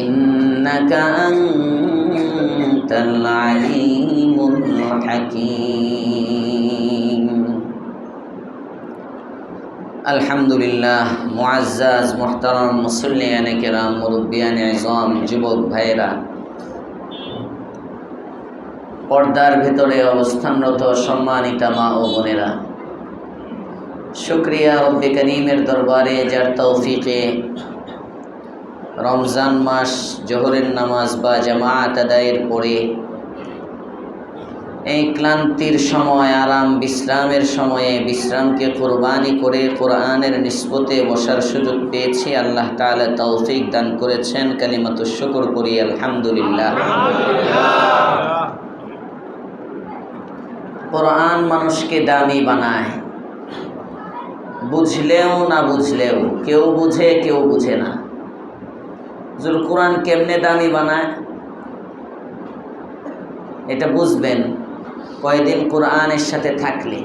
ইন্নাকা আনতাল আলিমুল হাকীম। আলহামদুলিল্লাহ। মুআজ্জাজ মুহতারাম মুসল্লিয়ানে কেরাম, মুরব্বিয়ানে ইজম, যুবক ভাইরা, পর্দার ভেতরে অবস্থানরত সম্মানিতা মা ও বোনেরা, শুকরিয়া রব্বে করিমের দরবারে যার তৌফিকে রমজান মাস জোহরের নামাজ বা জামাআত আদায়ের পরে এই ক্লান্তির সময়, আরাম বিশ্রামের সময়ে বিশ্রামকে কোরবানি করে কোরআনের নিসবতে বসার সুযোগ পেয়েছি। আল্লাহ তাআলা তৌফিক দান করেছেন, কালিমাতুশ শুকর করি আলহামদুলিল্লাহ। কোরআন মানুষকে দামি বানায়, বুঝলেও না বুঝলেও। কেউ বুঝে কেউ বুঝে না। কোরআন কেমনে দামি বানায় এটা বুঝবেন কয়দিন কোরআনের সাথে থাকলে,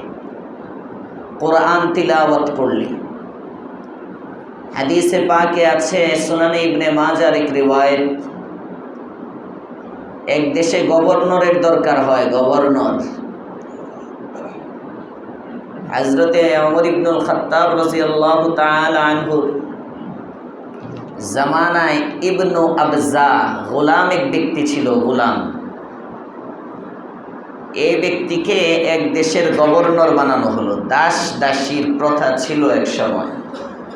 কোরআন তিলাওয়াত করলে। হাদিসে পাকে আছে, সুনানে ইবনে মাজার এক রিওয়ায়াত, এক দেশে গভর্নরের দরকার হয়। গভর্নর হযরতে ওমর ইবনুল খাত্তাব রাদিয়াল্লাহু তাআলা আনহু জামানায় ইবনু আবজা গোলাম এক ব্যক্তি ছিল। গোলাম, এই ব্যক্তিকে এক দেশের গভর্নর বানানো হলো। দাস দাসীর প্রথা ছিল এক সময়,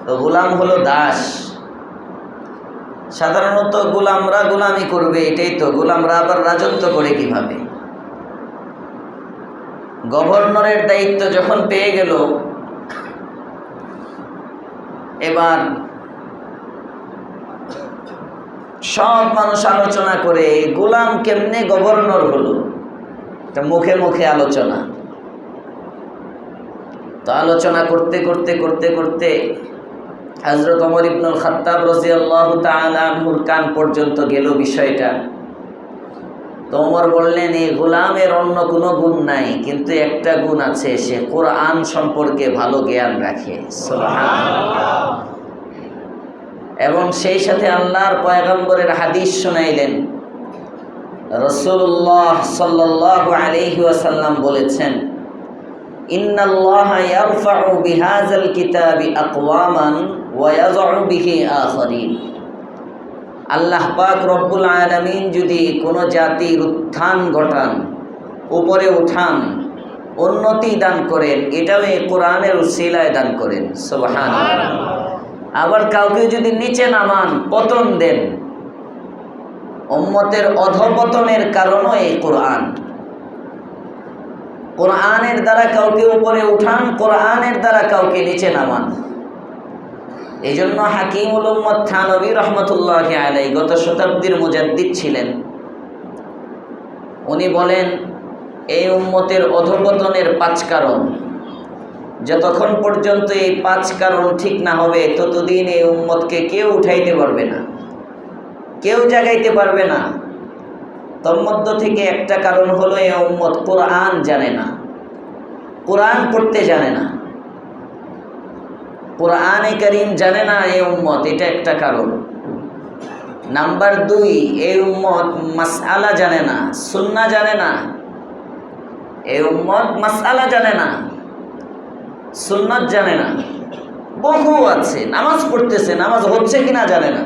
তো গোলাম হলো দাস। সাধারণত গোলামরা গোলামি করবে, এটাই তো। গোলামরা আবার রাজত্ব করে কিভাবে? গভর্নরের দায়িত্ব যখন পেয়ে গেল, এবার সব মানুষ আলোচনা করে গোলাম কেমনে গভর্নর হলো। এটা মুখে মুখে আলোচনা। তো আলোচনা করতে করতে করতে করতে হযরত ওমর ইবনুল খাত্তাব রাদিয়াল্লাহু তাআলা আনহুর কান পর্যন্ত গেল বিষয়টা। তো ওমর বললেন, এই গোলামের অন্য কোনো গুণ নাই, কিন্তু একটা গুণ আছে, সে কোরআন সম্পর্কে ভালো জ্ঞান রাখে। সুবহানাল্লাহ। এবং সেই সাথে আল্লাহর পয়গম্বরের হাদিস শোনাইলেন। রাসূলুল্লাহ সাল্লাল্লাহু আলাইহি ওয়াসাল্লাম বলেছেন, ইন্নাল্লাহা ইয়ারফাউ বিহাযাল কিতাবি আকওয়ামান ওয়া ইয়াযউ বিহি আখারিন। আল্লাহ পাক রব্বুল আলামিন যদি কোনো জাতির উত্থান ঘটান, উপরে উঠান, উন্নতি দান করেন, এটাও এই কোরআনের উসিলায় দান করেন। সুবহানাল্লাহ। আবার কাউকে যদি নিচে নামান, পতন দেন, উম্মতের অধঃপতনের কারণও এই কোরআন। কোরআনের দ্বারা কাউকে উপরে উঠান, কোরআনের দ্বারা কাউকে নিচে নামান। এই জন্য হাকিমুল উম্মত থানবী রহমতুল্লাহি আলাইহি গত শতাব্দীর মুজাদ্দিদ ছিলেন। উনি বলেন, এই উম্মতের অধঃপতনের 5 কারণ। যতক্ষণ পর্যন্ত এই 5 কারণ ঠিক না হবে, ততদিন এই উম্মতকে কেউ উঠাইতে পারবে না, কেউ জাগাইতে পারবে না। তন্মধ্য থেকে একটা কারণ হলো, এই উম্মত কোরআন জানে না, কোরআন পড়তে জানে না, কোরআনে কারীম জানে না এই উম্মত। এটা একটা কারণ। নাম্বার 2, এই উম্মত মাসআলা জানে না, সুন্নাহ জানে না। এই উম্মত মাসআলা জানে না, সুন্নাত জানে না। বহু আছে, নামাজ পড়তেছে, নামাজ হচ্ছে কিনা জানে না,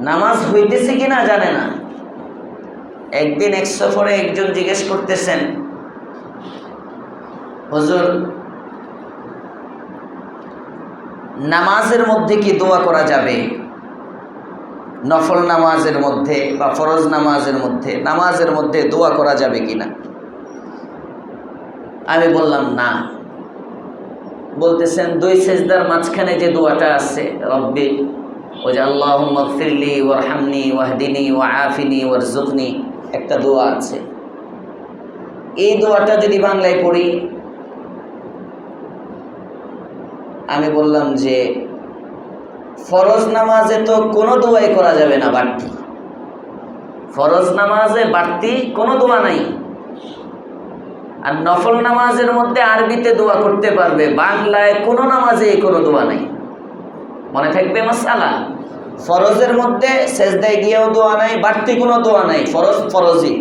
নামাজ হইতেছে কিনা জানে না। একদিন এক সফরে একজন জিজ্ঞেস করতেছেন, হুজুর, নামাজের মধ্যে কি দোয়া করা যাবে? নফল নামাজের মধ্যে বা ফরজ নামাজের মধ্যে, নামাজের মধ্যে দোয়া করা যাবে কিনা? আমি বললাম না। বলতেছেন, 2 সেজদার মাঝখানে যে দোয়াটা আছে, রব্বি ওয়াল্লাহুম্মা গফিরলি ওয়ারহামনি ওয়াহদিনি ওয়াআফিনি ওয়ারযুকনি, একটা দোয়া আছে। এই দোয়াটা যদি বাংলায় পড়ি, আমি বললাম যে ফরজ নামাজে তো কোনো দোয়াই করা যাবে না বাড়তি। ফরজ নামাজে বাড়তি কোনো দোয়া নাই। আর নফল নামাজের মধ্যে আরবিতে দোয়া করতে পারবে, বাংলায় কোনো নামাজে কোনো দোয়া নাই। মনে থাকবে মাসআলা? ফরজের মধ্যে সেজদায় গিয়েও দোয়া নাই, বাড়তি কোনো দোয়া নাই, ফরজ ফরজই।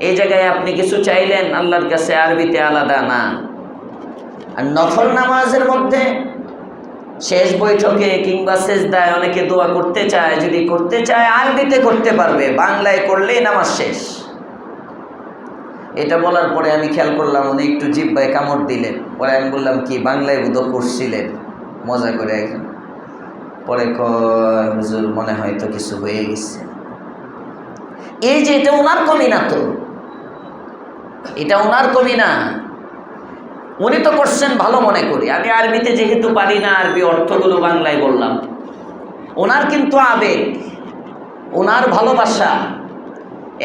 এই জায়গায় আপনি কিছু চাইলেন আল্লাহর কাছে, আরবিতে আলাদা না। আর নফল নামাজের মধ্যে শেষ বৈঠকে কিংবা সেজদায় অনেকে দোয়া করতে চায়, যদি করতে চায় আরবিতে করতে পারবে, বাংলায় করলেই নামাজ শেষ। এটা বলার পরে আমি খেয়াল করলাম উনি একটু জিহ্বায় কামড় দিলেন। পরে আমি বললাম, কি বাংলায় বোধ করছিলেন মজা করে একজন। পরে হুজুর মনে হয় তো কিছু হয়ে গেছে। এই যে এটা ওনার কমি না, তো এটা ওনার কমি না, উনি তো করছেন ভালো মনে করি। আমি আরবিতে যেহেতু পারি না, আরবি অর্থগুলো বাংলায় বললাম। ওনার কিন্তু আবেগ, ওনার ভালোবাসা,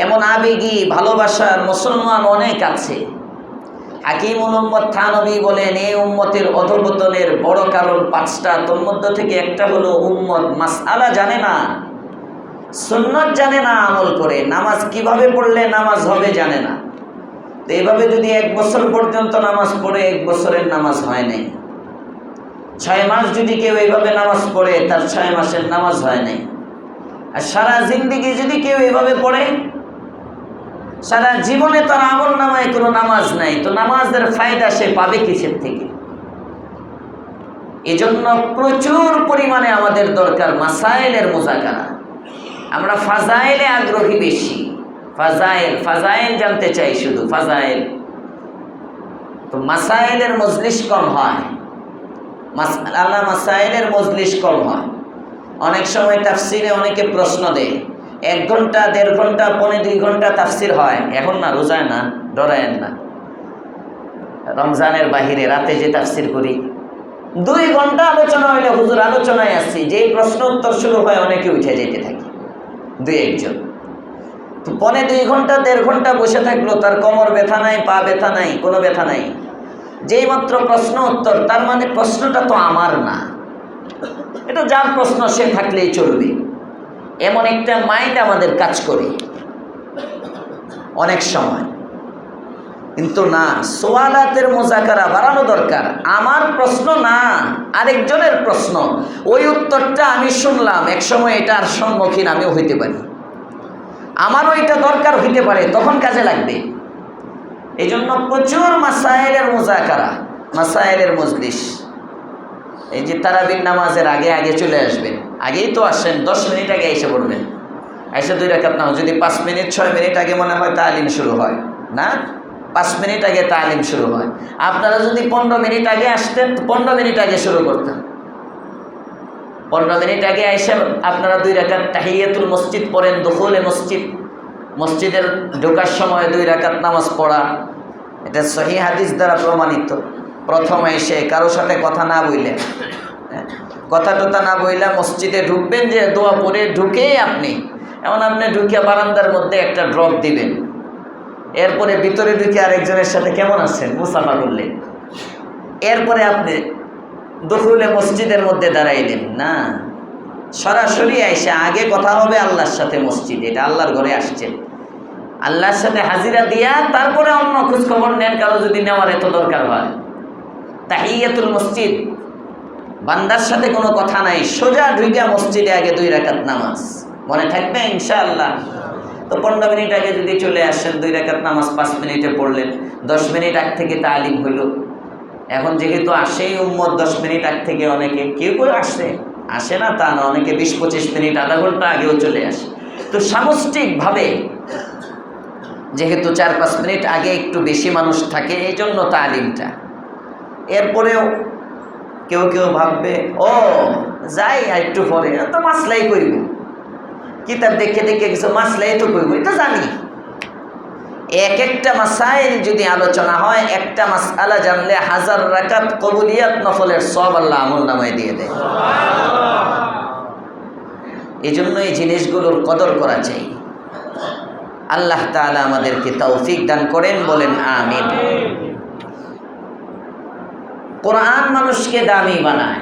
এমন আবেগী ভালোবাসার মুসলমান অনেক আছে। হাকিমুল উম্মত থানবী বলেন, এই উম্মতের অধঃপতনের বড় কারণ 5টা। তোর মধ্যে থেকে একটা হলো উম্মত মাসআলা জানে না, সুন্নাত জানে না, আমল করে নামাজ কিভাবে পড়লে নামাজ হবে জানে না। তো এইভাবে যদি 1 বছর পর্যন্ত নামাজ পড়ে 1 বছরের নামাজ হয় নাই, 6 মাস যদি কেউ এইভাবে নামাজ পড়ে তার 6 মাসের নামাজ হয় নাই। আর সারা জিন্দেগি যদি কেউ এইভাবে পড়ে, সারা জীবনে তার আমল নামায় কোনো নামাজ নাই, তো নামাজের ফায়দা সে পাবে কিসের থেকে? এজন্য প্রচুর পরিমাণে আমাদের দরকার মাসাইলের মুযাকারা। আমরা ফাজাইলে আগ্রহী বেশি, ফাজাইল জানতে চাই, শুধু ফাজাইল। তো মাসাইলের মজলিস কম হয়, মাসাইলের মজলিস কম হয়। অনেক সময় তাফসিরে অনেকে প্রশ্ন দেয়, 1 ঘন্টা 1.5 ঘন্টা 1.5 ঘন্টা তাফসির হয়। এখন না, রোজায় না, ডরায়েন না, রমজানের বাহিরে রাতে যে তাফসির করি 2 ঘন্টা আলোচনা হইলে হুজুর আলোচনায় আসছি, যেই প্রশ্ন উত্তর শুরু হয় অনেকে উঠে যেতে থাকে, 2-1 জন। তো 1.5 ঘন্টা 1.5 ঘন্টা বসে থাকলো, তার কোমর ব্যথা নাই, পা ব্যথা নাই, কোনো ব্যথা নাই, যেই মাত্র প্রশ্ন উত্তর, তার মানে প্রশ্নটা তো আমার না, এটা যার প্রশ্ন সে থাকলেই চলবে। এমন একটা মাইন্ড আমাদের কাজ করে অনেক সময়। কিন্তু না, সোয়ালাতের মুযাকারা বাড়ানো দরকার। আমার প্রশ্ন না, আরেকজনের প্রশ্ন, ওই উত্তরটা আমি শুনলাম, এক সময় এটার সম্মুখীন আমিও হইতে পারি, আমারও এটা দরকার হইতে পারে, তখন কাজে লাগবে। এই জন্য প্রচুর মাসাইলের মুযাকারা, মাসাইলের মজলিস। এই যে তারাবির নামাজের আগে আগে চলে আসবেন, আগেই তো আসেন, 10 মিনিট আগে এসে পড়বেন, এসে 2 রাকাত নামাজ। যদি 5 মিনিট 6 মিনিট আগে মনে হয় তালিম শুরু হয় না, 5 মিনিট আগে তালিম শুরু হয়। আপনারা যদি 15 মিনিট আগে আসতেন, 15 মিনিট আগে শুরু করতেন। 15 মিনিট আগে এসে আপনারা 2 রাকাত তাহিয়াতুল মসজিদ পড়েন, দুখুলে মসজিদ, মসজিদের ঢোকার সময় 2 রাকাত নামাজ পড়া, এটা সহিহ হাদিস দ্বারা প্রমাণিত। প্রথম এসে কারোর সাথে কথা না বইলে, কথা টথা না বইলা মসজিদে ঢুকবেন, যে দোয়া পড়ে ঢুকেই আপনি ঢুকিয়া বারান্দার মধ্যে একটা ড্রপ দিবেন, এরপরে ভিতরে ঢুকে আরেকজনের সাথে কেমন আছেন মুসাফা করলেন, এরপরে আপনি দুখুলে মসজিদের মধ্যে দাঁড়াইলেন না, সরাসরি এসে আগে কথা হবে আল্লাহর সাথে মসজিদে, এটা আল্লাহর ঘরে আসছেন, আল্লাহর সাথে হাজিরা দিয়া তারপরে অন্য খোঁজ খবর নেন, কারো যদি নেওয়ার এত দরকার হয়। তাহিয়াতুল মসজিদ, বান্দার সাথে কোনো কথা নাই, সোজা ঢুকিয়া মসজিদে আগে 2 রাকাত নামাজ, মনে থাকবে ইনশাআল্লাহ। তো 15 মিনিট আগে যদি চলে আসেন, 2 রাকাত নামাজ 5 মিনিটে পড়লেন, 10 মিনিট আগ থেকে তালিম হইল। এখন যেহেতু আসেই উম্মত 10 মিনিট আগ থেকে, অনেকে কেউ কেউ আসে না তা না, অনেকে 20-25 মিনিট, আধা ঘন্টা আগেও চলে আসে। তো সামষ্টিকভাবে যেহেতু 4-5 মিনিট আগে একটু বেশি মানুষ থাকে, এই জন্য তালিমটা। এরপরেও কেউ কেউ ভাববে, ও যাই একটু পরে তো মাসলাই কইব, কিতাব দেখে দেখে কিছু মাসলাই তো কইব, এটা জানি। একটা মাসাইল যদি আলোচনা হয়, একটা মাসআলা জানলে 1000 রাকাত কবুলিয়াত নফলের সওয়াব আল্লাহ আমলনামায় দিয়ে দেয়। এই জন্য এই জিনিসগুলোর কদর করা চাই। আল্লাহ তাআলা আমাদেরকে তৌফিক দান করেন, বলেন আমিন। কোরআন মানুষকে দামি বানায়,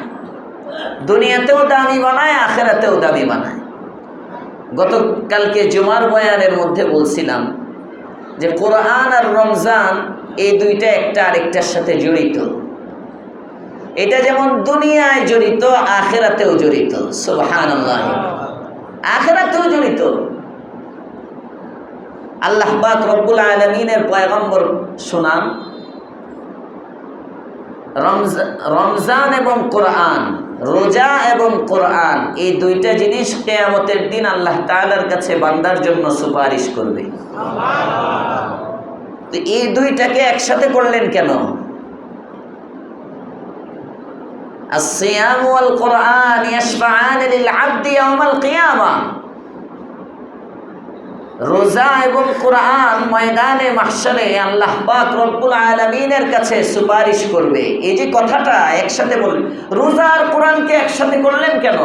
দুনিয়াতেও দামি বানায়, আখিরাতেও দামি বানায়। গতকালকে জুমার বয়ানের মধ্যে বলছিলাম যে কোরআন আর রমজান এই দুইটা একটা আরেকটার সাথে জড়িত। এটা যেমন দুনিয়ায় জড়িত, আখিরাতেও জড়িত। সুবহানাল্লাহ, আখিরাতেও জড়িত। আল্লাহ পাক রব্বুল আলামিনের পয়গম্বর শুনান, রমজান এবং কোরআন, রোজা এবং কোরআন, এই দুইটা জিনিস কিয়ামতের দিন আল্লাহ তাআলার কাছে বান্দার জন্য সুপারিশ করবে। তো এই দুইটাকে একসাথে করলেন কেন? الصيام والقرآن يشفعان للعبد يوم القيامة। রোজা এবং কোরআন ময়দানে মাহশারে আল্লাহ পাক রব্বুল আলামিনের কাছে সুপারিশ করবে। এই যে কথাটা একসাথে বললেন, রোজা আর কোরআনকে একসাথে করলেন কেন?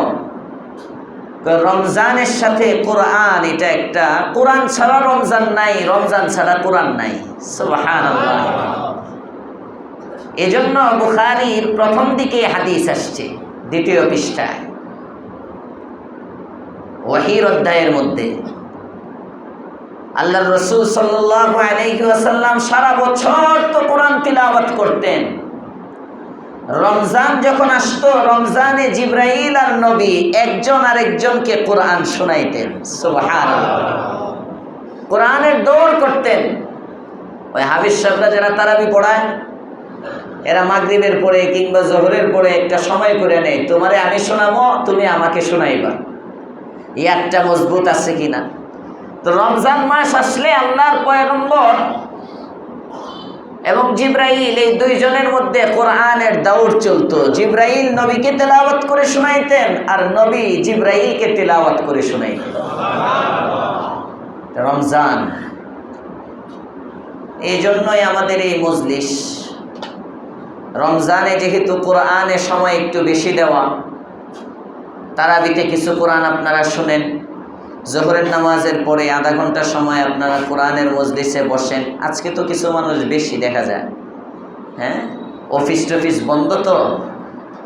রমজানের সাথে কোরআন, এটা একটা, কোরআন ছাড়া রমজান নাই, রমজান ছাড়া কোরআন নাই। সুবহানাল্লাহ। এজন্য বুখারীর প্রথম দিকে হাদিস আসছে, দ্বিতীয় পৃষ্ঠায়, ওয়াহির অধ্যায়ের মধ্যে আল্লাহর রাসূল সাল্লাল্লাহু আলাইহি ওয়াসাল্লাম সারা বছর তো কোরআন তিলাওয়াত করতেন। রমজান যখন আসতো, রমজানে জিবরাইল আর নবী একজন আরেকজনকে কোরআন শোনাইতেন। সুবহানাল্লাহ। কোরআনের দৌড় করতেন। ওই হাফেজ সাহেবরা যারা তারাবি পড়ায়, এরা মাগরিবের পরে কিংবা জোহরের পরে একটা সময় করে নেয়, তোমারে আমি শোনাবো, তুমি আমাকে শোনাইবা। ইয়াদটা মজবুত আছে কিনা? তো রমজান মাস আসলে আল্লাহর পয়গম্বর এবং জিবরাইল, এই দুইজনের মধ্যে কোরআনের দৌড় চলতো। জিবরাইল নবীকে তেলাওয়াত করে শোনাইতেন, আর নবী জিবরাইলকে তেলাওয়াত করে শোনাইতেন। রমজান, এই জন্যই আমাদের এই মজলিস। রমজানে যেহেতু কোরআনে সময় একটু বেশি দেওয়া, তারাবিতে কিছু কোরআন আপনারা শুনেন, জোহরের নামাজের পরে আধা ঘন্টা সময় আপনারা কোরআনের মজলিসে বসেন। আজকে তো কিছু মানুষ বেশি দেখা যায়, হ্যাঁ, অফিস টফিস বন্ধ, তো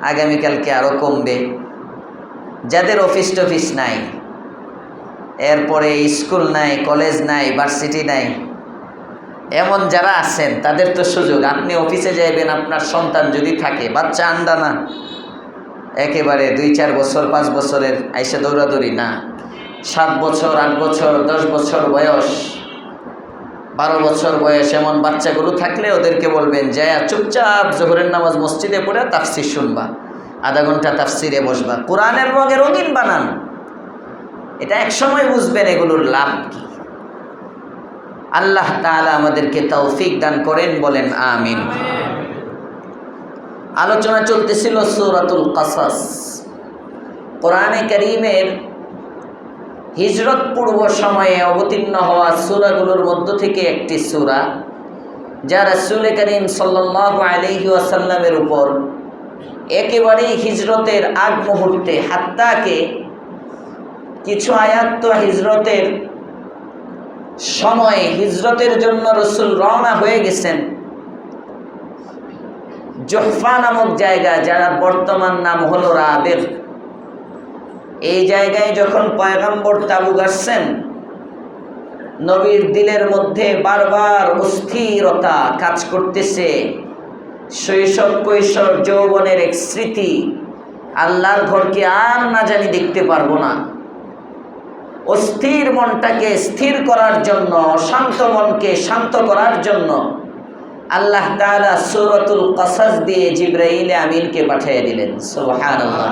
আগামীকালকে আরও কমবে। যাদের অফিস টফিস নাই, এরপরে স্কুল নাই, কলেজ নাই, ভার্সিটি নাই, এমন যারা আছেন তাদের তো সুযোগ। আপনি অফিসে যাইবেন, আপনার সন্তান যদি থাকে, বাচ্চা আন্ডা না, একেবারে 2-4 বছর 5 বছরের, আইসা দৌড়াদৌড়ি না, 7 বছর 8 বছর 10 বছর বয়স, 12 বছর বয়স, এমন বাচ্চাগুলো থাকলে ওদেরকে বলবেন যে চুপচাপ জোহরের নামাজ মসজিদে পড়ে তাফসির শুনবা, আধা ঘন্টা তাফসিরে বসবা, কোরআনের রঙে রঙিন বানান। এটা এক সময় বুঝবেন এগুলোর লাভ কি। আল্লাহ তাআলা আমাদেরকে তৌফিক দান করেন, বলেন আমিন। আলোচনা চলতেছিল সূরাতুল কাসাস, কোরআনে কারীমের হিজরত পূর্ব সময়ে অবতীর্ণ হওয়া সূরাগুলোর মধ্য থেকে একটি সূরা, যা রাসূল করিম সাল্লাল্লাহু আলাইহি ওয়াসাল্লামের উপর একেবারেই হিজরতের আগ মুহূর্তে, হাত্তাকে কিছু আয়াত তো হিজরতের সময়ে, হিজরতের জন্য রাসূল রওনা হয়ে গেছেন জুহফা নামক জায়গা, যার বর্তমান নাম হলো রাবিগ। এই জায়গায় যখন পয়গম্বর তাবু গাড়ছেন, নবীর দিলের মধ্যে বারবার অস্থিরতা কাজ করতেছে। শৈশব কৈশোর যৌবনের এক স্মৃতি, আল্লাহর ঘরকে আর না জানি দেখতে পারবো না। অস্থির মনটাকে স্থির করার জন্য, শান্ত মনকে শান্ত করার জন্য আল্লাহ তাআলা সূরাতুল কাসাস দিয়ে জিবরাইল আমিনকে পাঠিয়ে দিলেন। সুবহানাল্লাহ।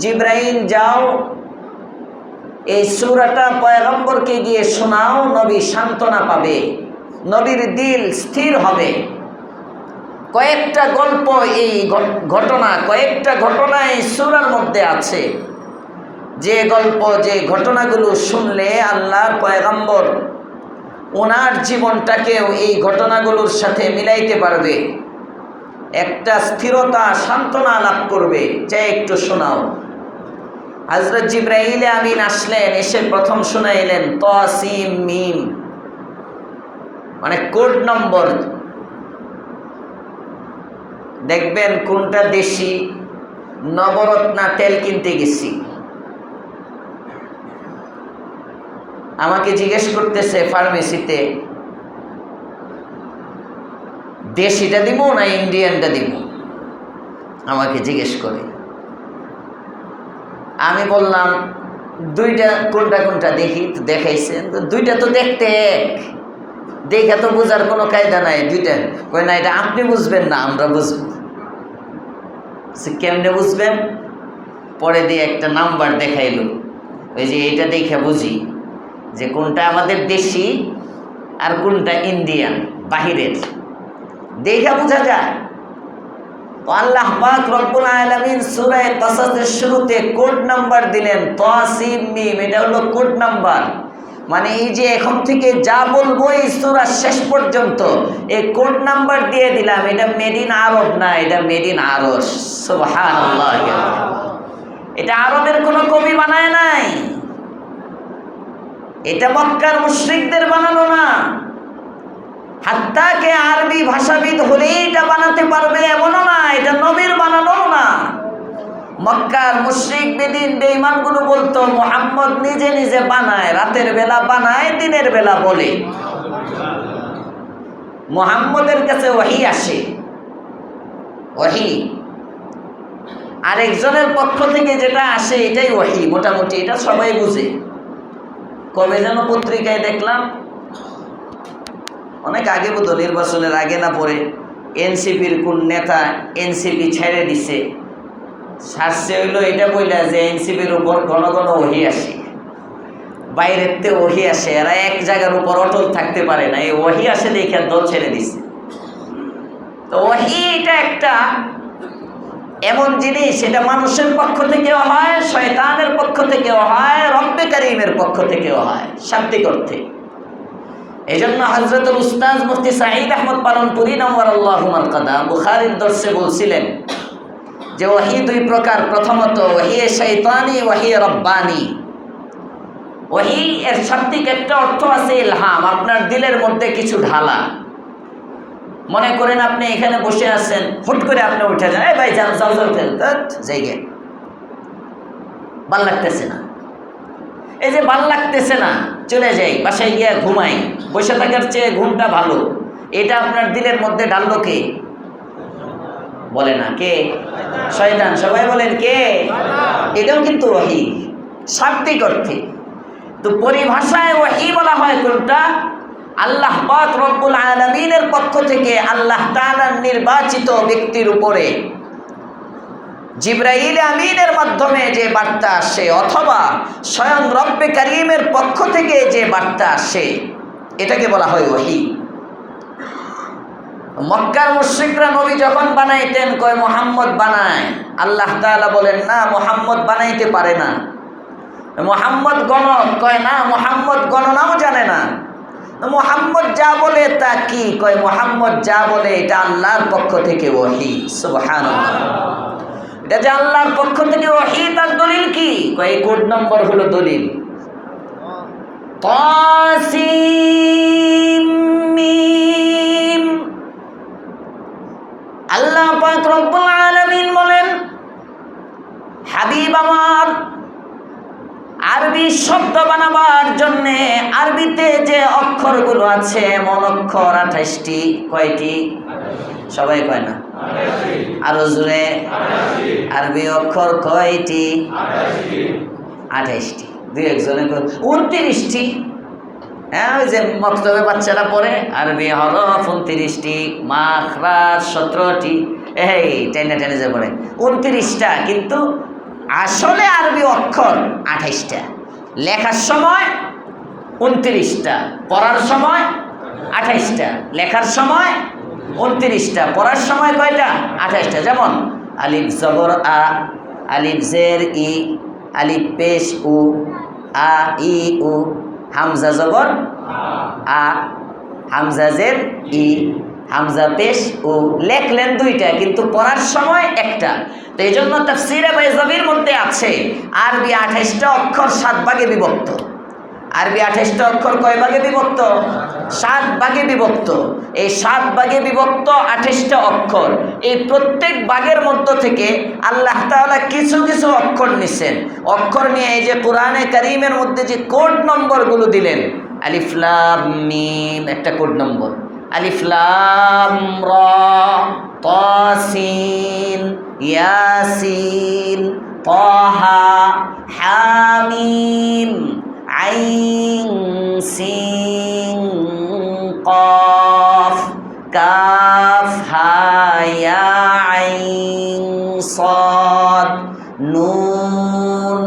জিবরাইল, যাও এই সূরাটা পয়গম্বরকে গিয়ে শোনাও, নবী সান্ত্বনা পাবে, নবীর দিল স্থির হবে। কয়েকটা গল্প, এই ঘটনা, কয়েকটা ঘটনা এই সূরার মধ্যে আছে, যে গল্প, যে ঘটনাগুলো শুনলে আল্লাহর পয়গম্বর ওনার জীবনটাকেও এই ঘটনাগুলোর সাথে মিলাইতে পারবে, একটা স্থিরতা, সান্ত্বনা লাভ করবে। চাই একটু শোনাও। হযরত জিবরাইল আমিন আসলেন, এসে প্রথম শোনাইলেন তাসিম মিম, মানে কোড নম্বর। দেখবেন কোনটা দেশি, নবরত্না তেল কিনতে গেছি, আমাকে জিজ্ঞেস করতেছে ফার্মেসিতে, দেশিটা দিব না ইন্ডিয়ানটা দিব? আমাকে জিজ্ঞেস করে। আমি বললাম দুইটা কোনটা কোনটা দেখি, তো দেখাইছেন দুইটা তো দেখতে এক, দেখে তো বোঝার কোনো কায়দা নাই দুইটা। কই না, এটা আপনি বুঝবেন না, আমরা বুঝবো। কেমনে বুঝবেন? পরে দিয়ে একটা নাম্বার দেখাইলো, ওই যে এটা দেখে বুঝি যে কোনটা আমাদের দেশি আর কোনটা ইন্ডিয়ান বাহিরের, দেখে বোঝা যায়। তো আল্লাহ পাক রব্বুল আলামিন সূরা কাসাসের শুরুতে কোড নাম্বার দিলেন তাসিম মিম, এটা হলো কোড নাম্বার। মানে এই যে এখন থেকে যা বলবো এই সূরা শেষ পর্যন্ত এই কোড নাম্বার দিয়ে দিলাম। এটা মেড ইন আরব না, এটা মেড ইন আরশ। সুবহানাল্লাহ। এটা আরবের কোনো কবি বানায় নাই, এটা মক্কার মুশরিকদের বানানো না। হাত্তাকে আরবি ভাষাবিদ হলেই এটা বানাতে পারবে এমনও না, এটা নবীর বানানো না। মক্কার মুশরিক বেদিন বেঈমানগুলো বলতো মুহাম্মদ নিজে নিজে বানায়, রাতের বেলা বানায়, দিনের বেলা বলে। মুহাম্মদের কাছে ওহী আসে, ওহী আরেকজনের পক্ষ থেকে যেটা আসে এটাই ওহী, মোটামুটি এটা সবাই বুঝে। কবে যেন পত্রিকায় দেখলাম, অনেক আগে বোধ, নির্বাচনের আগে না পরে, এনসিপির কোন নেতা এনসিপি ছেড়ে দিছে, শাস্তি হইল এটা বইলা যে এনসিপির উপর ঘন ঘন ওহী আসে, বাইরের তে ওহী আসে, এরা এক জায়গার উপর অটল থাকতে পারে না, এই ওহী আসে দেখে দল ছেড়ে দিছে। তো ওহী এটা একটা এমন জিনিস, এটা মানুষের পক্ষ থেকেও হয়, শয়তানের পক্ষ থেকেও হয়, রব্বে কারীমের পক্ষ থেকেও হয়, শাব্দিক অর্থে। এই জন্য হযরতুল উস্তাদ মুফতি সাঈদ আহমদ পালনপুরি নওয়ারাল্লাহু মারকাদা বুখারীর দর্শে বলছিলেন যে ওহী দুই প্রকার। প্রথমত ওহী শয়তানি, ওহী রব্বানি। ওহী এর শাব্দিক একটা অর্থ আছে ইলহাম, আপনার দিলের মধ্যে কিছু ঢালা। মনে করেন আপনি এখানে বসে আছেন, হুট করে আপনি উঠে যান, এই ভাই যাও যাও যাও যাইগে, ভাল লাগতেছে না, এই যে ভাল লাগতেছে না, চলে যাই বাসায় গিয়ে ঘুমাই, বসে থাকার চেয়ে ঘুমটা ভালো, এটা আপনার দিলের মধ্যে ঢাললো কে? বলে না কে? শয়তান। সবাই বলেন কে? এটাও কিন্তু ওহী শাব্দিক অর্থে। তো পরিভাষায় ওহী বলা হয় কোনটা? আল্লাহ পাক রব্বুল আলামিনের পক্ষ থেকে আল্লাহ তাআলার নির্বাচিত ব্যক্তির উপরে জিবরাইল আমিনের মাধ্যমে যে বার্তা আসে, অথবা স্বয়ং রব্বে কারীমের পক্ষ থেকে যে বার্তা আসে, এটাকে বলা হয় ওহী। মক্কার মুশরিকরা নবী যখন বানাইতেন কয় মুহাম্মদ বানায়, আল্লাহ তাআলা বলেন না মুহাম্মদ বানাইতে পারে না। মুহাম্মদ গণক, কয় না মুহাম্মদ গণনাও জানে না। মুহাম্মদ যা বলে তা কি? কয় মুহাম্মদ যা বলে এটা আল্লাহর পক্ষ থেকে ওহী। সুবহানাল্লাহ। এটা যে আল্লাহর পক্ষ থেকে ওহী, তার দলিল কি? কয় কোড নম্বর হলো দলিল। তাসিম মিম। আল্লাহ পাক রব্বুল আলামিন বলেন, হাবিব আমার, আরবি শব্দ বানাবার জন্য আরবিতে যে অক্ষরগুলো আছে এমন অক্ষর 28টি। কয়টি? সবাই কয় না, আরো জোরে। আরবি অক্ষর কয়টি? 28টি। দুই একজনে 29টি। হ্যাঁ, ওই যে মক্তবে বাচ্চারা পড়ে আরবি হরফ 29টি, মাখরাজ 17টি, এই টেনে টেনে যে পড়ে 29টা, কিন্তু আসলে আরবি অক্ষর 28টা। লেখার সময় 29টা, পড়ার সময় 28টা। লেখার সময় 29টা, পড়ার সময় কয়টা? 28টা। যেমন আলিফ জবর আ, আলিফ জের ই, আলিফ পেশ উ, আ ই উ, হামজা জবর আ, হামজা জের ই, হামজা পেশ উ। লেখলেন দুইটা, কিন্তু পড়ার সময় একটা। তো এই জন্য তাফসীরে বাইজাবির মধ্যে আছে আরবি 28টা অক্ষর 7 ভাগে বিভক্ত। আরবি 28টা অক্ষর কয় ভাগে বিভক্ত? 7 ভাগে বিভক্ত। এই 7 ভাগে বিভক্ত 28টা অক্ষর, এই প্রত্যেক ভাগের মধ্য থেকে আল্লাহ তাআলা কিছু কিছু অক্ষর নিছেন। অক্ষর নিয়ে এই যে কোরআনে কারীমের মধ্যে যে কোড নম্বরগুলো দিলেন, আলিফ লাম মিম একটা কোড নম্বর, আলিফ লাম রা তা সিন ইয়াসিন, তাহা, হামিম, আইন, সিন, কফ, কাফ, হা, ইয়া, আইন, সাদ, নুন,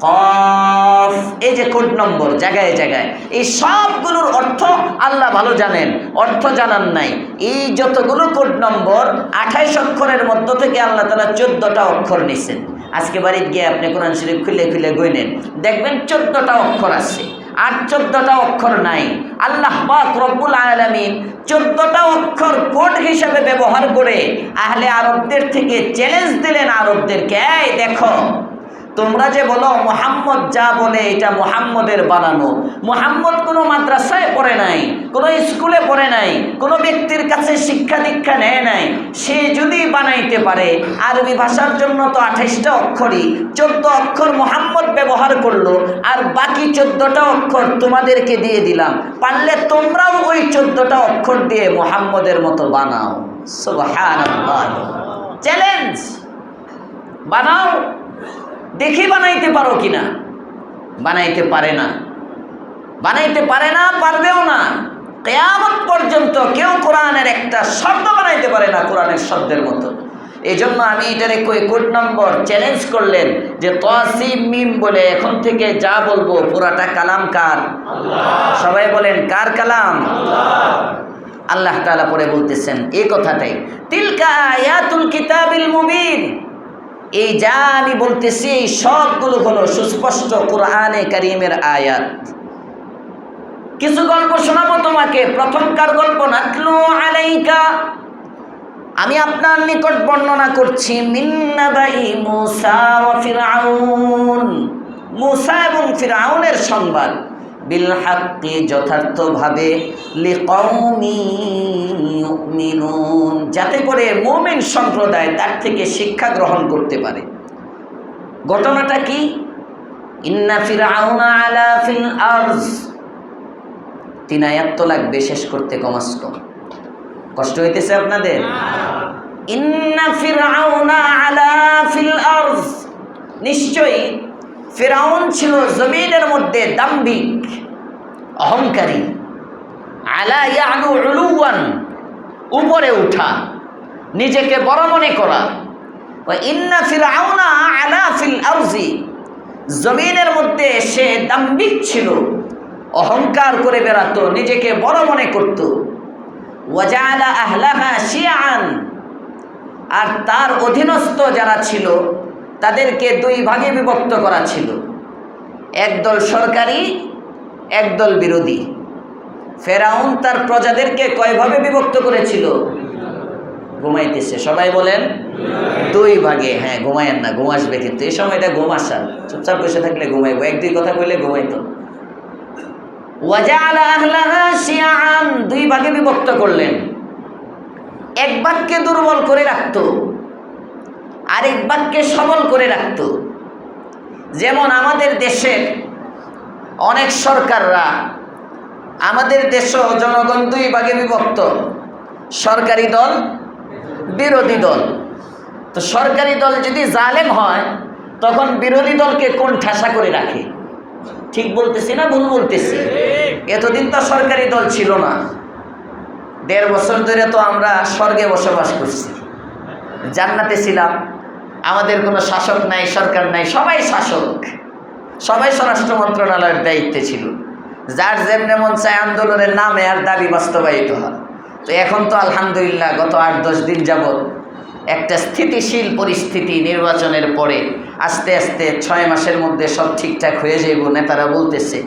কফ। এই যে কোড নম্বর জায়গায় জায়গায়, এই সবগুলোর অর্থ আল্লাহ ভালো জানেন, অর্থ জানান নাই। এই যতগুলো কোড নম্বর 28 অক্ষরের মধ্য থেকে আল্লাহ তাআলা 14টা অক্ষর নিছেন। আজকে বাড়িতে গিয়ে আপনি কোরআন শরীফ খুলে খুলে গইনেন, দেখবেন 14টা অক্ষর আছে, আর 14টা অক্ষর নাই। আল্লাহ পাক রব্বুল আলামিন 14টা অক্ষর কোড হিসাবে ব্যবহার করে আহলে আরবদের থেকে চ্যালেঞ্জ দিলেন আরবদেরকে, এই দেখো তোমরা যে বলো মুহাম্মদ যা বলে এটা মুহাম্মদের বানানো, মুহাম্মদ কোনো মাদ্রাসায় পড়ে নাই, কোনো স্কুলে পড়ে নাই, কোনো ব্যক্তির কাছে শিক্ষা দীক্ষা নেয় নাই, সে যদি বানাইতে পারে, আরবি ভাষার জন্য তো 28টা অক্ষরই, 14 অক্ষর মুহাম্মদ ব্যবহার করলো, আর বাকি 14টা অক্ষর তোমাদেরকে দিয়ে দিলাম, পারলে তোমরাও ওই 14টা অক্ষর দিয়ে মুহাম্মদের মতো বানাও। সুবহানাল্লাহ, চ্যালেঞ্জ, বানাও, দেখি বানাইতে পারো কিনা। বানাইতে পারে না, বানাইতে পারে না, পারবেও না। কিয়ামত পর্যন্ত কেউ কোরআনের একটা শব্দ বানাইতে পারে না কোরআনের শব্দের মতো। এই জন্য আমি এটারে কোড নম্বর চ্যালেঞ্জ করলেন যে তাসিম মিম বলে এখন থেকে যা বলবো পুরাটা কালাম কার? আল্লাহ। সবাই বলেন কার কালাম? আল্লাহ। আল্লাহ তাআলা পরে বলতেছেন এই কথাটাই, তিলকা আয়াতুল কিতাবিল মুবিন। এই যা আমি বলতেছি এই সবগুলো হলো সুস্পষ্ট কোরআনে কারীমের আয়াত। কিছু গল্প শোনাবো তোমাকে। প্রথমকার গল্প, নাতলু আলাইকা, আমি আপনার নিকট বর্ণনা করছি, মিন নাবাই মূসা ওয়া ফিরআউন, মূসা এবং ফিরআউনের সংবাদ, বিল হাক্কি, যথার্থভাবে, লিকাউমি ইউমিনুন, যাতে করে মুমিন সম্প্রদায় তার থেকে শিক্ষা গ্রহণ করতে পারে। ঘটনাটা কি? ইন্না ফিরআউনা আলা ফিল আরজ, 3 আয়াত তো লাগবে শেষ করতে কমাস কম। কষ্ট হইতেছে আপনাদের? ইন্না ফিরআউনা আলা ফিল আরজ, নিশ্চয়ই ফিরআউন ছিল জমিনের মধ্যে দাম্ভিক, অহংকারী। আলা ইয়ালু উলুওয়ান, উপরে উঠা, নিজেকে বড় মনে করা। ওয়া ইন্না ফিরআউনা আলা ফিল আরজি, জমিনের মধ্যে সে দাম্ভিক ছিল, অহংকার করে বেড়াতো, নিজেকে বড় মনে করত। ওয়া জাআলা আহলাহা শিয়াআন, আর তার অধীনস্থ যারা ছিল তাদেরকে 2 ভাগে বিভক্ত করা ছিল, একদল সরকারি, একদল বিরোধী। ফেরাউন তার প্রজাদেরকে কয় ভাবে বিভক্ত করেছিল? ঘুমাইতেছে, সবাই বলেন 2 ভাগে। হ্যাঁ, ঘুমায়েন না, ঘুম আসবে কিন্তু এই সময়টা ঘুম আসার, চুপচাপ বসে থাকলে ঘুমাইব, 1-2 কথা কইলে ঘুমাইতো। ওয়াজাআলা আহলাহা শিয়াআন, 2 ভাগে বিভক্ত করলেন। এক ভাগকে দুর্বল করে রাখতো, আরেক ভাগকে সবল করে রাখতো। যেমন আমাদের দেশে অনেক সরকাররা, আমাদের দেশও জনগণ 2 ভাগে বিভক্ত, সরকারি দল, বিরোধী দল। তো সরকারি দল যদি জালেম হয় তখন বিরোধী দলকে কোন ঠাসা করে রাখে। ঠিক বলতেছি না ভুল বলতেছি? এতদিন তো সরকারি দল ছিল না, 1.5 বছর ধরে তো আমরা স্বর্গে বসবাস করছি, জান্নাতে ছিলাম, আমাদের কোনো শাসক নাই, সরকার নাই, সবাই শাসক, সবাই স্বরাষ্ট্র মন্ত্রণালয়ের দায়িত্বে ছিল, যার যেমনে মন চায় আন্দোলনের নামে আর দাবি বাস্তবায়িত হয়। তো এখন তো আলহামদুলিল্লাহ গত 8-10 দিন যাবৎ একটা স্থিতিশীল পরিস্থিতি, নির্বাচনের পরে আস্তে আস্তে 6 মাসের মধ্যে সব ঠিকঠাক হয়ে যাইব, নেতারা বলতেছে।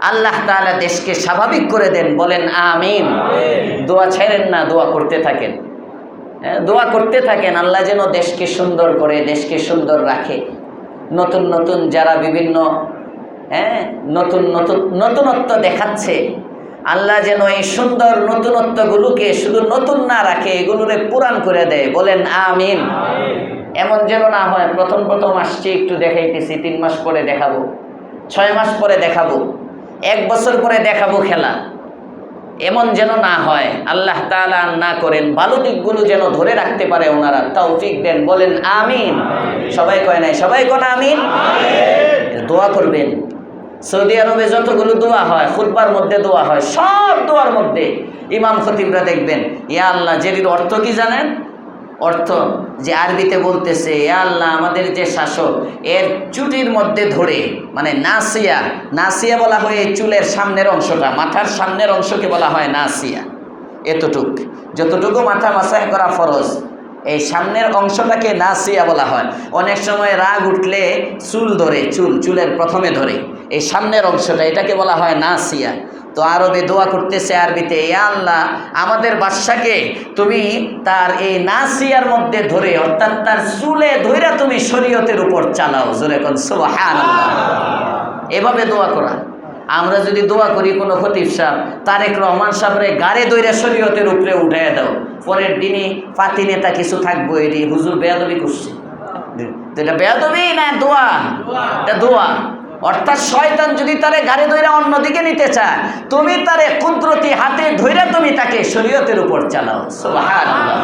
আল্লাহ তাআলা দেশকে স্বাভাবিক করে দেন, বলেন আমিন। দোয়া ছেড়েন না, দোয়া করতে থাকেন, দোয়া করতে থাকেন, আল্লাহ যেন দেশকে সুন্দর করে, দেশকে সুন্দর রাখে। নতুন নতুন যারা বিভিন্ন নতুনত্ব দেখাচ্ছে, আল্লাহ যেন এই সুন্দর নতুনত্বগুলোকে শুধু নতুন না রাখে, এগুলোরে পুরান করে দেয়, বলেন আমিন। এমন যেন না হয় প্রথম আসছি একটু দেখাইতেছি, 3 মাস পরে দেখাবো, 6 মাস পরে দেখাবো, 1 বছর পরে দেখাবো খেলা। এমন যেন না হয়, আল্লাহ তাআলা না করেন, ভালো দিকগুলো যেন ধরে রাখতে পারে ওনারা, তৌফিক দেন, বলেন আমিন। সবাই কয় নাই? সবাই কোন আমিন। দোয়া করবেন। সৌদি আরবে যতগুলো দোয়া হয়, খুতবার মধ্যে দোয়া হয়, সব দোয়ার মধ্যে ইমাম খতিবরা দেখবেন, ইয়া আল্লাহ, যেটির অর্থ কি জানেন? অর্থ যে আরবিতে বলতেছে, ইয়া আল্লাহ, আমাদের যে শাসক এর চুটির মধ্যে ধরে, মানে নাসিয়া, নাসিয়া বলা হয় এই চুলের সামনের অংশটা, মাথার সামনের অংশকে বলা হয় নাসিয়া। এতটুক, যতটুকু মাথা মাসাহ করা ফরজ, এই সামনের অংশটাকে নাসিয়া বলা হয়। অনেক সময় রাগ উঠলে চুল ধরে, চুলের প্রথমে ধরে এই সামনের অংশটা, এটাকে বলা হয় নাসিয়া। তো আরবে দোয়া করতেছে আরবিতে, ইয়া আল্লাহ, আমাদের বাদশাকে তুমি তার এই নাসিয়ার মধ্যে ধরে, অর্থাৎ তার চুলে ধইরা তুমি শরীয়তের উপর চালাও। জোরে কোন সুবহানাল্লাহ। এভাবে দোয়া করা। আমরা যদি দোয়া করি কোনো খতিব সাহেব, তারেক রহমান সাহেবরে গাড়ে দইরা শরীয়তের উপরে উঠাইয়া দাও, পরের দিনই পাতি নেতা কিছু থাকবো, এটি হুজুর বেয়াদবি করছে। এটা বেয়াদবি না, দোয়া, এটা দোয়া। অর্থাৎ শয়তান যদি তারে গাড়ি ধইরা অন্যদিকে নিতে চায়, তুমি তারে কুদরতি হাতে ধইরা তুমি তাকে শরীয়তের উপর চালাও। সুবহানাল্লাহ।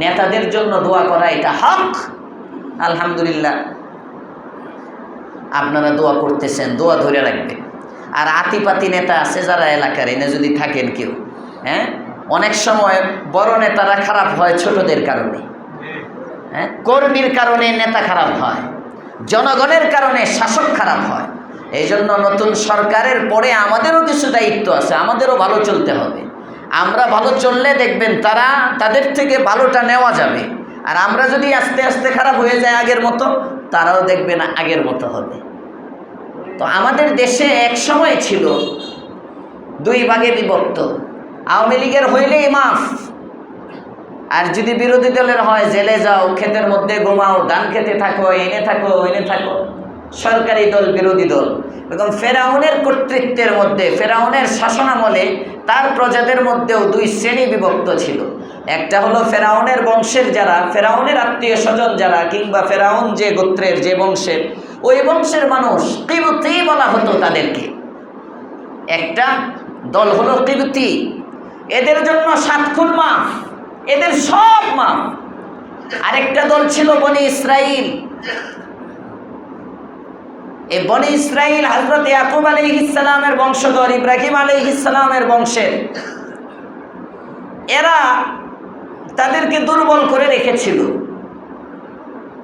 নেতাদের জন্য দোয়া করা এটা হক। আলহামদুলিল্লাহ, আপনারা দোয়া করতেছেন, দোয়া ধরে রাখবেন। আর আতিপাতি নেতা আছে যারা এলাকার, এনে যদি থাকেন কেউ, হ্যাঁ, অনেক সময় বড় নেতারা খারাপ হয় ছোটদের কারণে, হ্যাঁ, কর্মীর কারণে নেতা খারাপ হয়, জনগণের কারণে শাসক খারাপ হয়। এই জন্য নতুন সরকারের পরে আমাদেরও কিছু দায়িত্ব আছে, আমাদেরও ভালো চলতে হবে। আমরা ভালো চললে দেখবেন তাদের থেকে ভালোটা নেওয়া যাবে। আর আমরা যদি আস্তে আস্তে খারাপ হয়ে যায় আগের মতো, তারাও দেখবেন আগের মতো হবে। তো আমাদের দেশে এক সময় ছিল দুই ভাগে বিভক্ত। আওয়ামী লীগের হইলেই মাফ, আর যদি বিরোধী দলের হয় জেলে যাও, ক্ষেতের মধ্যে ঘুমাও, ধান খেতে থাকো, এনে থাকো, এনে থাকো। সরকারি দল, বিরোধী দল। এবং ফেরাউনের কর্তৃত্বের মধ্যে, ফেরাউনের শাসনামলে তার প্রজাদের মধ্যেও দুই শ্রেণী বিভক্ত ছিল। একটা হলো ফেরাউনের বংশের যারা, ফেরাউনের আত্মীয় স্বজন যারা, কিংবা ফেরাউন যে গোত্রের, যে বংশের, ওই বংশের মানুষ, কিবতী বলা হতো তাদেরকে। একটা দল হলো কিবতী, এদের জন্য 7 খুন মাফ, এদের সব মাফ। আরেকটা দল ছিল বনি ইসরাইল। এই বনি ইসরাইল হযরত ইয়াকুব আলাইহিস সালামের বংশধর, ইব্রাহিম আলাইহিস সালামের বংশের। এরা তাদেরকে দুর্বল করে রেখেছিল।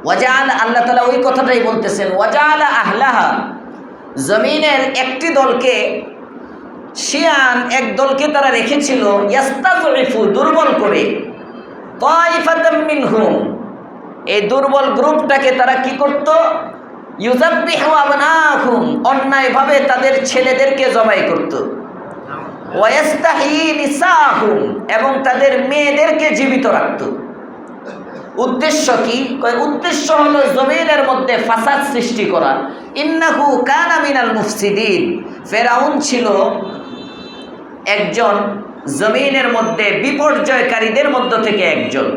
ওয়াজাল, আল্লাহ তাআলা ওই কথাটাই বলতেছেন, ওয়াজাল আহলাহা, জমিনের একটি দলকে, শিয়ান এক দলকে তারা রেখেছিল, ইয়াস্তাযইফু, দুর্বল করে, তাইফাতাম মিনহুম, এই দুর্বল গ্রুপটাকে তারা কি করত? ইউযাব্বিহু আবনাহুম, অন্যায়ভাবে তাদের ছেলেদেরকে জবাই করত। ওয়ায়াস্তাহি নিসাহুম, এবং তাদের মেয়েদেরকে জীবিত রাখত। উদ্দেশ্য কি? উদ্দেশ্য হলো জমিনের মধ্যে ফাসাদ সৃষ্টি করা। ইন্নাহু কানা মিনাল মুফসিদিন, ফেরাউন ছিল একজন জমিনের মধ্যে বিপর্যয়কারীদের মধ্য থেকে একজন।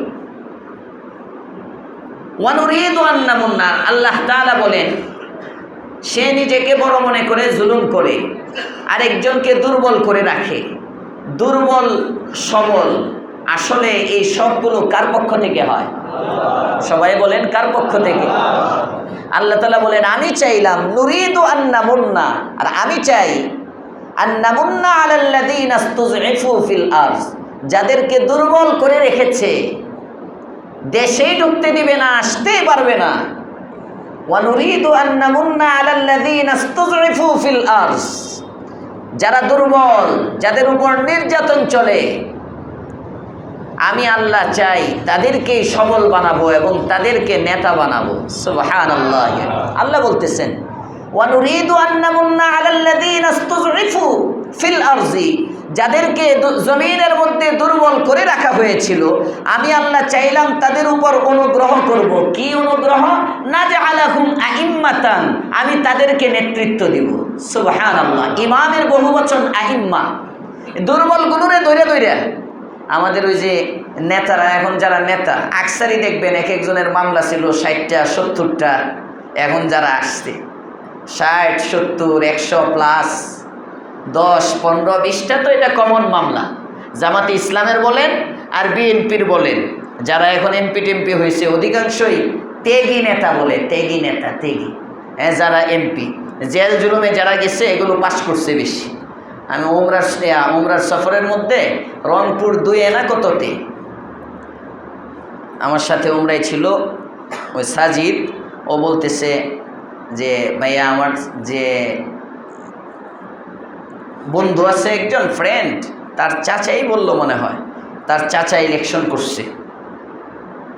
ওয়ানুরিদু আন নামুন্না, আল্লাহ তাআলা বলেন, সে নিজেকে বড় মনে করে জুলুম করে, আরেকজনকে দুর্বল করে রাখে। দুর্বল সবল, আসলে এই সবগুলো কার পক্ষ থেকে হয়? সবাই বলেন কার পক্ষ থেকে? আল্লাহ তাআলা বলেন, আমি চাইলাম, নুরিদু আন নামুন্না, আর আমি চাই, আন নামুন্না আলাল্লাযীনা ইসতুযইফু ফিল আরদ, যাদেরকে দুর্বল করে রেখেছে, দেশেই ঢুকতে দিবে না, আসতেই পারবে না। ওয়ানুরিদু আন নামুন্না আলাল্লাযীনা ইসতুযইফু ফিল আরদ, যারা দুর্বল, যাদের উপর নির্যাতন চলে, আমি আল্লাহ চাই তাদেরকে সবল বানাবো এবং তাদেরকে নেতা বানাবো। সুবহানাল্লাহ। আল্লাহ বলতেছেন, ওয়ানুরিদু আন নামুন্না আলাল্লাযীনা ইসতুযইফু ফিল আরজি, যাদেরকে জমিনের মধ্যে দুর্বল করে রাখা হয়েছিল, আমি আল্লাহ চাইলাম তাদের উপর অনুগ্রহ করব। কি অনুগ্রহ? নাজআলাহুম আইম্মাতান, আমি তাদেরকে নেতৃত্ব দিব। সুবহানাল্লাহ। ইমামের বহুবচন আইম্মা। দুর্বল গুলোরে ধরে ধরে আমাদের ওই যে নেতারা, এখন যারা নেতা, আকসারি দেখবেন এক একজনের মামলা ছিল 60টা 70টা, এখন যারা আসছে 60 70 100 প্লাস 10, 15, 20টা তো এটা কমন মামলা। জামাতে ইসলামের বলেন আর বিএনপির বলেন, যারা এখন এমপি টেমপি হয়েছে অধিকাংশই তেগি নেতা বলে, তেগি নেতা, তেগি। হ্যাঁ, যারা এমপি জেল জুলুমে যারা গেছে এগুলো পাস করছে বেশি। আমি উমরার সফরের মধ্যে রংপুর 2 না কততে আমার সাথে উমরাই ছিল ওই সাজিদ, ও বলতেছে যে ভাইয়া আমার যে বন্ধু আছে একজন ফ্রেন্ড, তার চাচাই বললো মনে হয়, তার চাচা ইলেকশন করছে,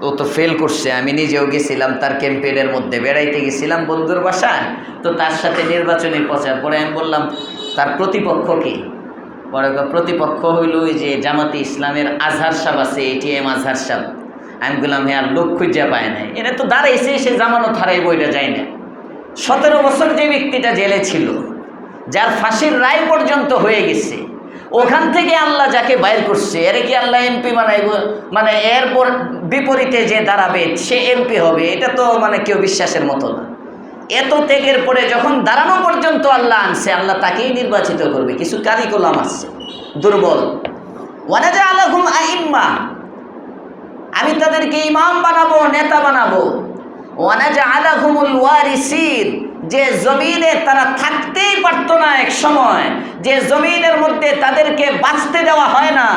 ও তো ফেল করছে। আমি নিজেও গেছিলাম তার ক্যাম্পেইনের মধ্যে, বেড়াইতে গেছিলাম বন্ধুর বাসায়, তো তার সাথে নির্বাচনী প্রচার। পরে আমি বললাম তার প্রতিপক্ষ কি? পরে প্রতিপক্ষ হইল ওই যে জামাতে ইসলামের আজহার সাহেব আছে, এটিএম আজহার সাহেব। আমি বললাম হ্যাঁ, লোক খুঁজে পায় নাই, এটা তো দাঁড়াইছে, সে জামানত হারাইব, এটা যায় না। 17 বছর যে ব্যক্তিটা জেলে ছিল, যার ফাঁসির রায় পর্যন্ত হয়ে গেছে, ওখান থেকে আল্লাহ যাকে বাইর করছে, এর কি আল্লাহ এমপি বানাইব? মানে এরপর বিপরীতে যে দাঁড়াবে সে এমপি হবে, এটা তো মানে কেউ বিশ্বাসের মতো না। এত ত্যাগের পরে যখন দাঁড়ানো পর্যন্ত আল্লাহ আনছে, আল্লাহ তাকেই নির্বাচিত করবে। কিছু কারিকুলাম আছে দুর্বল, ওয়ানাজআলাহুম আইম্মা, আমি তাদেরকে ইমাম বানাবো, নেতা বানাবো। ওয়ানাজআলাহুমুল ওয়ারিসিন, যে জমিনে তারা থাকতেই পারতো না এক সময়, যে জমিনের মধ্যে তাদেরকে বাঁচতে দেওয়া হয় না,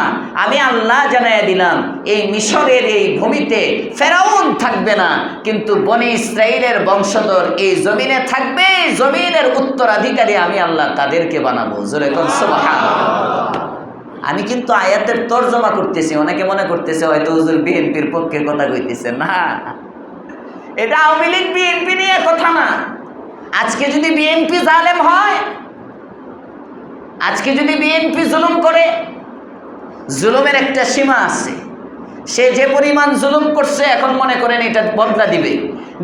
আমি আল্লাহ জানাইয়া দিলাম এই মিশরের এই ভূমিতে ফেরাউন থাকবে না, কিন্তু বনি ইসরাইলের বংশধর এই জমিনে থাকবে, জমিনের উত্তরাধিকারী আমি আল্লাহ তাদেরকে বানাবো। জোরে কোন সুবহানাল্লাহ। আমি কিন্তু আয়াতের তর্জমা করতেছি, অনেকে মনে করতেছে হয়তো হুজুর বিএনপির পক্ষে কথা কইতেছে। না, এটা আওয়ামী লীগ বিএনপি নিয়ে কথা না। আজকে যদি বিএনপি জালেম হয়, আজকে যদি বিএনপি জুলুম করে, জুলুমের একটা সীমা আছে। সে যে পরিমাণ জুলুম করছে, এখন মনে করেন এটা বদলা দিবে,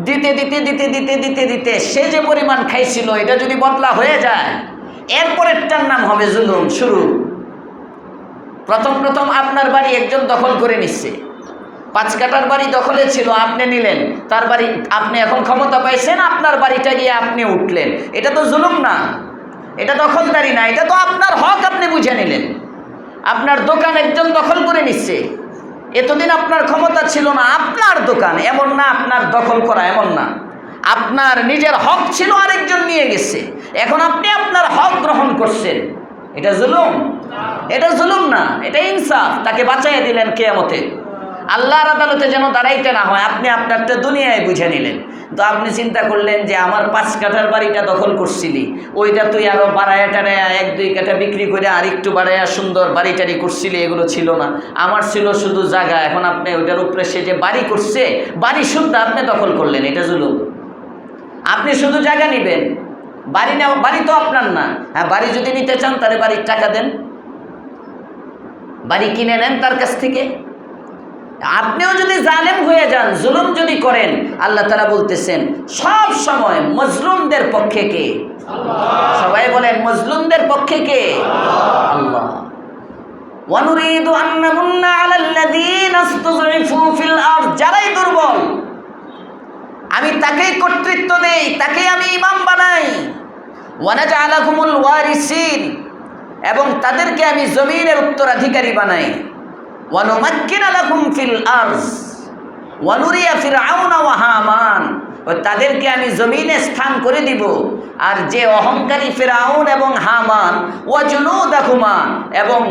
দিতে দিতে দিতে দিতে দিতে দিতে সে যে পরিমাণ খাইছিল, এটা যদি বদলা হয়ে যায়, এরপরেরটার নাম হবে জুলুম শুরু। প্রথম প্রথম আপনার বাড়ি একজন দখল করে নিচ্ছে, 5 কাঠার বাড়ি দখলে ছিল, আপনি নিলেন তার বাড়ি, আপনি এখন ক্ষমতা পাইছেন, আপনার বাড়িটা গিয়ে আপনি উঠলেন, এটা তো জুলুম না, এটা দখলদারি না, এটা তো আপনার হক, আপনি বুঝে নিলেন। আপনার দোকান একজন দখল করে নিচ্ছে, এতদিন আপনার ক্ষমতা ছিল না, আপনার দোকান, এমন না আপনার দখল করা, এমন না, আপনার নিজের হক ছিল, আরেকজন নিয়ে গেছে, এখন আপনি আপনার হক গ্রহণ করছেন, এটা জুলুম? এটা জুলুম না, এটা ইনসাফ। তাকে বাঁচাইয়া দিলেন কিয়ামতে, আল্লাহর আদালতে যেন দাঁড়াইতে না হয়, আপনি আপনারটা দুনিয়ায় বুঝে নিলেন। তো আপনি চিন্তা করলেন যে আমার 5 কাঠার বাড়িটা দখল করছিলি, ওইটা তুই আরো বাড়ায়া টাড়ায়া 1-2 কাঠা বিক্রি করে আরেকটু বাড়ায়া সুন্দর বাড়ি টাড়ি করছিলি, এগুলো ছিল না, আমার ছিল শুধু জায়গা। এখন আপনি ওইটার উপরে সে যে বাড়ি করছে, বাড়ি শুদ্ধ আপনি দখল করলেন, এটা জুলুম। আপনি শুধু জায়গা নিবেন, বাড়ি নেওয়া, বাড়ি তো আপনার না। হ্যাঁ, বাড়ি যদি নিতে চান তাহলে বাড়ির টাকা দেন, বাড়ি কিনে নেন তার কাছ থেকে। আপনিও যদি জালেম হয়ে যান, জুলুম যদি করেন, আল্লাহ তাআলা বলতেছেন সব সময় মজলুমদের পক্ষে কে? আল্লাহ। সবাই বলেন মজলুমদের পক্ষে কে? আল্লাহ। ওয়ানুরিদু আন নামুন্না আলাল্লাযীনা ইসতুযইফু ফিল আরদ, যারাই দুর্বল আমি তাকেই কর্তৃত্ব দেই, তাকেই আমি ইমাম বানাই। ওয়ানাজআলাহুমুল ওয়ারিসিন, এবং তাদেরকে আমি জমিনের উত্তরাধিকারী বানাই। ওয়ানুমাক্কিনা লাকুম ফিল আরজ ওয়ানুরিয়া ফিরআউনা ওয়া হামান, তাদেরকে আমি জমিনে স্থান করে দিব। আর যে অহংকারী ফিরআউন এবং হামান, ওয়া জুনুদাহুমা, এবং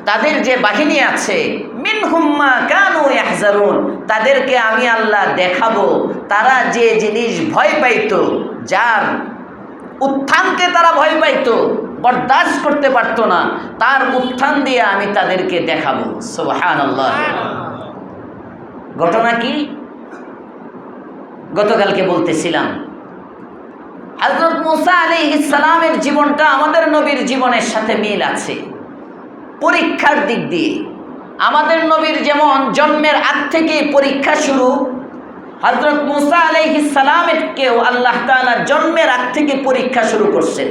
তাদের যে বাহিনী আছে, মিনহুম মা কানু ইয়াহজারুন, তাদেরকে আমি আল্লাহ দেখাবো তারা যে জিনিস ভয় পাইতো, যার উত্থানকে তারা ভয় পাইতো, বরদাস্ত করতে পারতো না, তার উত্থান দিয়ে আমি তাদেরকে দেখাবো। সুবহানাল্লাহ। ঘটনা কি? গতকালকে বলতেছিলাম, হযরত মুসা আলাইহিস সালামের জীবনটা আমাদের নবীর জীবনের সাথে মিল আছে পরীক্ষার দিক দিয়ে। আমাদের নবীর যেমন জন্মের আগ থেকে পরীক্ষা শুরু, হযরত মুসা আলাইহিস সালামেরকেও আল্লাহ তাআলা জন্মের আগ থেকে পরীক্ষা শুরু করছেন।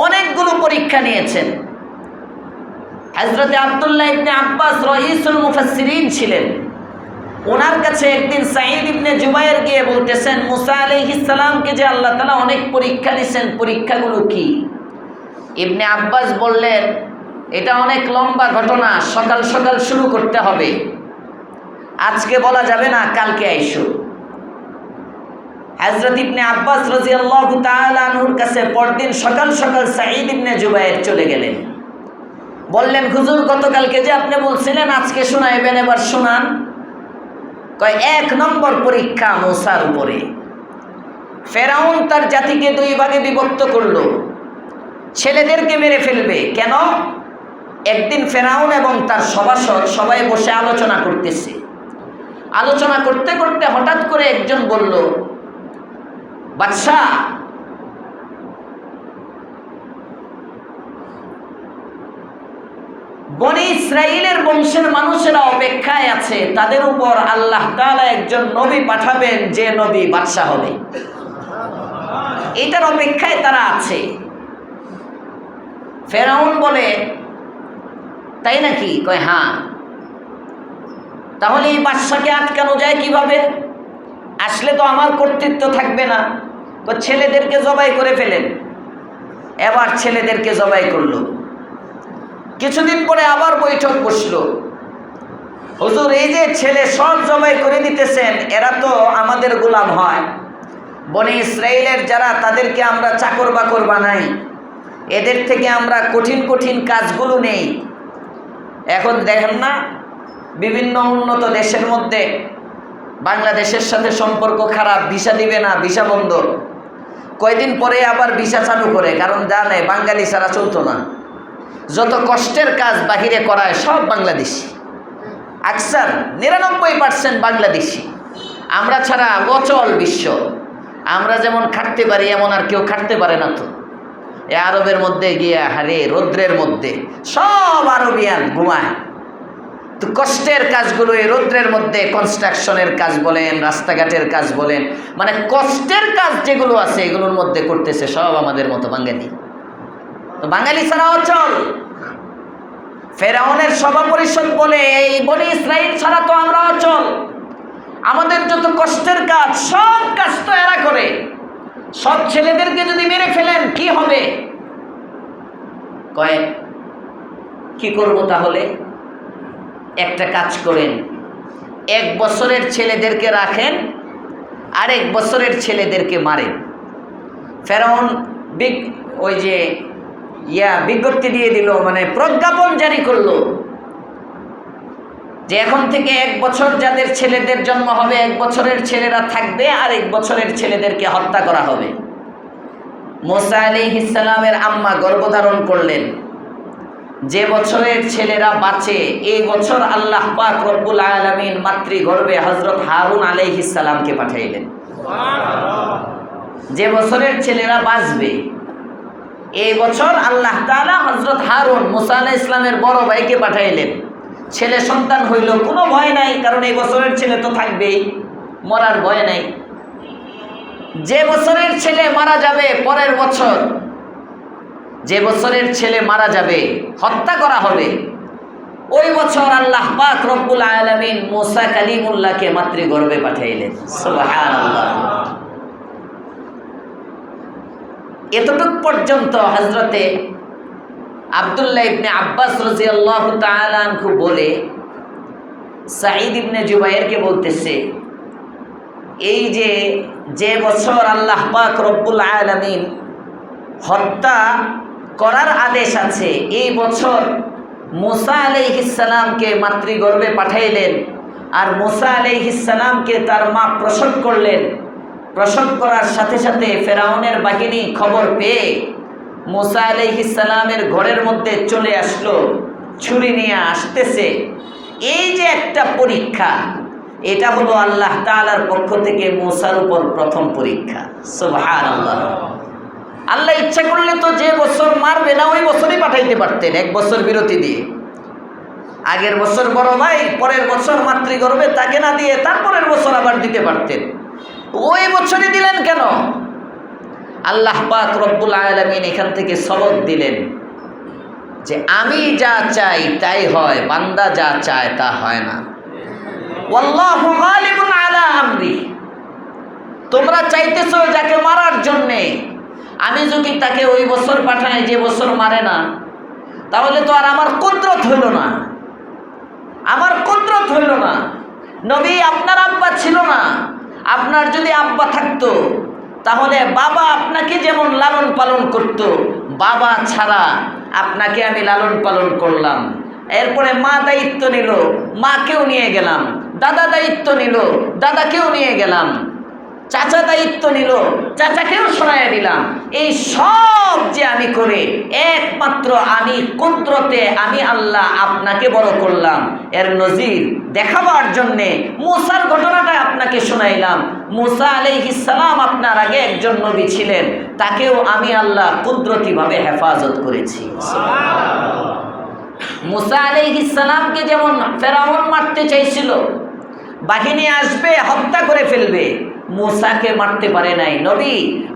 অনেকগুলো পরীক্ষা নিয়েছেন। হযরত আব্দুল্লাহ ইবনে আব্বাস রাইসুল মুফাসসিরিন ছিলেন, ওনার কাছে একদিন সাঈদ ইবনে জুবায়ের গিয়ে বলতেছেন, মুসা আলাইহিস সালামকে যে আল্লাহ তাআলা অনেক পরীক্ষা দিয়েছেন, পরীক্ষাগুলো কি? ইবনে আব্বাস বললেন, এটা অনেক লম্বা ঘটনা, সকাল সকাল শুরু করতে হবে, আজকে বলা যাবে না, কালকে আইসো। হযরত ইবনে আব্বাস রাদিয়াল্লাহু তাআলা আনহুর কাছে পরদিন সকাল সকাল সাঈদ ইবনে জুবায়ের চলে গেলেন। বললেন, হুজুর গতকালকে যে আপনি বলছিলেন আজকে শোনাইবেন, এবার শোনান। কয়, 1 নম্বর পরীক্ষা মূসার উপরে। ফেরাউন তার জাতিকে 2 ভাগে বিভক্ত করলো, ছেলেদেরকে মেরে ফেলবে। কেন? একদিন ফেরাউন এবং তার সভাসদ সবাই বসে আলোচনা করতেছে। আলোচনা করতে করতে হঠাৎ করে একজন বলল, বাদশাহ, বনি ইসরাইলের বংশের মানুষেরা অপেক্ষায় আছে, তাদের উপর আল্লাহ তাআলা একজন নবী পাঠাবেন, যে নবী বাদশাহ হবে, এটার অপেক্ষায় তারা আছে। ফেরাউন বলে, তাই নাকি? কয়, হ্যাঁ। তাহলে এই বাদশাকে আটকানো যায় কিভাবে? আসলে তো আমার কর্তৃত্ব থাকবে না। ছেলেদেরকে জবাই করে ফেলেন। এবার ছেলেদেরকে জবাই করলো। কিছুদিন পরে আবার বৈঠক বসলো। হুজুর, এই যে ছেলে সব জবাই করে দিতেছেন, এরা তো আমাদের গোলাম হয়। বনি ইসরাইলের যারা, তাদেরকে আমরা চাকর বাকর বানাই, এদের থেকে আমরা কঠিন কঠিন কাজগুলো নেই। এখন দেখেন না, বিভিন্ন উন্নত দেশের মধ্যে বাংলাদেশের সাথে সম্পর্ক খারাপ, ভিসা দিবে না, ভিসা বন্ধ। কয়দিন পরে আবার ভিসা চালু করে, কারণ জানে বাঙালি ছাড়া চলতো না। যত কষ্টের কাজ বাহিরে করায় সব বাংলাদেশি, আকসার 99% বাংলাদেশি। আমরা ছাড়া অচল বিশ্ব। আমরা যেমন খাটতে পারি, এমন আর কেউ খাটতে পারে না। তো এ আরবের মধ্যে গিয়া হারে রৌদ্রের মধ্যে সব আরবিয়ান ঘুমায়। তো কষ্টের কাজগুলো এই রৌদ্রের মধ্যে, কনস্ট্রাকশনের কাজ বলেন, রাস্তাঘাটের কাজ বলেন, মানে কষ্টের কাজ যেগুলো আছে এগুলোর মধ্যে করতেছে সব আমাদের মতো বাঙালি। তো বাঙালি ছাড়া অচল। ফেরাউনের সভা পরিষদ বলে, এই বনি ইসরাইল ছাড়া তো আমরা অচল। আমাদের যত কষ্টের কাজ, সব কাজ তো এরা করে। সব ছেলেদেরকে যদি মেরে ফেলেন কি হবে? কয়, কি করব তাহলে? একটা কাজ করেন, 1 বছরের ছেলেদেরকে রাখেন, আর 1 বছরের ছেলেদেরকে মারেন। ফেরাউন ওই যে বিজ্ঞপ্তি দিয়ে দিল, মানে প্রজ্ঞাপন জারি করলো যে এখন থেকে 1 বছর যাদের ছেলেদের জন্ম হবে, 1 বছরের ছেলেরা থাকবে, আর 1 বছরের ছেলেদেরকে হত্যা করা হবে। মুসা আলাইহিস সালামের আম্মা গর্ভধারণ করলেন। যে বছরের ছেলেরা বাঁচে, এই বছর আল্লাহ পাক রব্বুল আলামিন মাতৃগর্ভে হযরত হারুন আলাইহিস সালামকে পাঠাইলেন। যে বছরের ছেলেরা বাঁচবে, এই বছর আল্লাহ তাআলা হযরত হারুন, মুসা আলাইহিস সালামের বড় ভাইকে পাঠাইলেন। ছেলে সন্তান হইল, কোনো ভয় নাই, কারণ এই বছরের ছেলে তো থাকবেই, মরার ভয় নাই। যে বছরের ছেলে মারা যাবে, পরের বছর যে বছরের ছেলে মারা যাবে, হত্যা করা হবে, ওই বছর আল্লাহ পাক রব্বুল আলামিন মুসা কালিমুল্লাহকে মাতৃগর্ভে পাঠাইলেন। সুবহানাল্লাহ। এতটুক পর্যন্ত হযরতে আব্দুল্লাহ ইবনে আব্বাস রাদিয়াল্লাহু তাআলা আনহু বলে সাঈদ ইবনে জুবায়েরকে বলতেছে, এই যে বছর আল্লাহ পাক রব্বুল আলামিন হত্যা করার আদেশ আছে, এই বছর মুসা আলাইহিস সালামকে মাতৃগর্ভে পাঠাইলেন, আর মুসা আলাইহিস সালামকে তার মা প্রসব করলেন। প্রসব করার সাথে সাথে ফেরাউনের বাহিনী খবর পেয়ে মুসা আলাইহিস সালামের ঘরের মধ্যে চলে আসলো, ছুরি নিয়ে আসতেছে। এই যে একটা পরীক্ষা, এটা হলো আল্লাহ তাআলার পক্ষ থেকে মুসার উপর প্রথম পরীক্ষা। সুবহানাল্লাহ। আল্লাহ ইচ্ছা করলে তো যে বছর মারবে না, ওই বছরই পাঠাইতে পারতেন, 1 বছর বিরতি দিয়ে। আগের বছর বড় ভাই, পরের বছর মাতৃগর্ভে তাকে না দিয়ে তারপরের বছর আবার দিতে পারতেন। ওই বছরই দিলেন কেন? আল্লাহ পাক রব্বুল আলামিন এখান থেকে সবক দিলেন যে আমি যা চাই তাই হয়, বান্দা যা চায় তা হয় না। ওয়াল্লাহু গালিবুন আলা আমরি। তোমরা চাইতেছো যাকে মারার জন্যে, আমি যদি তাকে ওই বছর পাঠাই যে বছর মারে না, তাহলে তো আর আমার কুদরত হইল না, আমার কুদরত হইল না। নবী, আপনার আব্বা ছিল না, আপনার যদি আব্বা থাকতো তাহলে বাবা আপনাকে যেমন লালন পালন করত, বাবা ছাড়া আপনাকে আমি লালন পালন করলাম। এরপরে মা দায়িত্ব নিল, মাকেও নিয়ে গেলাম। দাদা দায়িত্ব নিল, দাদাকেও নিয়ে গেলাম। চাচা দায়িত্ব নিল, চাচাকেও শোনায় দিলাম। এই সব যে আমি করে একমাত্র আমি কুদরতে আমি আল্লাহ আপনাকে বড় করলাম। এর নজির দেখাবার জন্যে মুসার ঘটনাটা আপনাকে শোনাইলাম। মুসা আলাইহিস সালাম আপনার আগে একজন নবী ছিলেন, তাকেও আমি আল্লাহ কুদরতিভাবে হেফাজত করেছি। মুসা আলাইহিস সালামকে যেমন ফেরাউন মারতে চাইছিল, বাহিনী আসবে হত্যা করে ফেলবে, মুসাকে মারতে পারে নাই। নবী,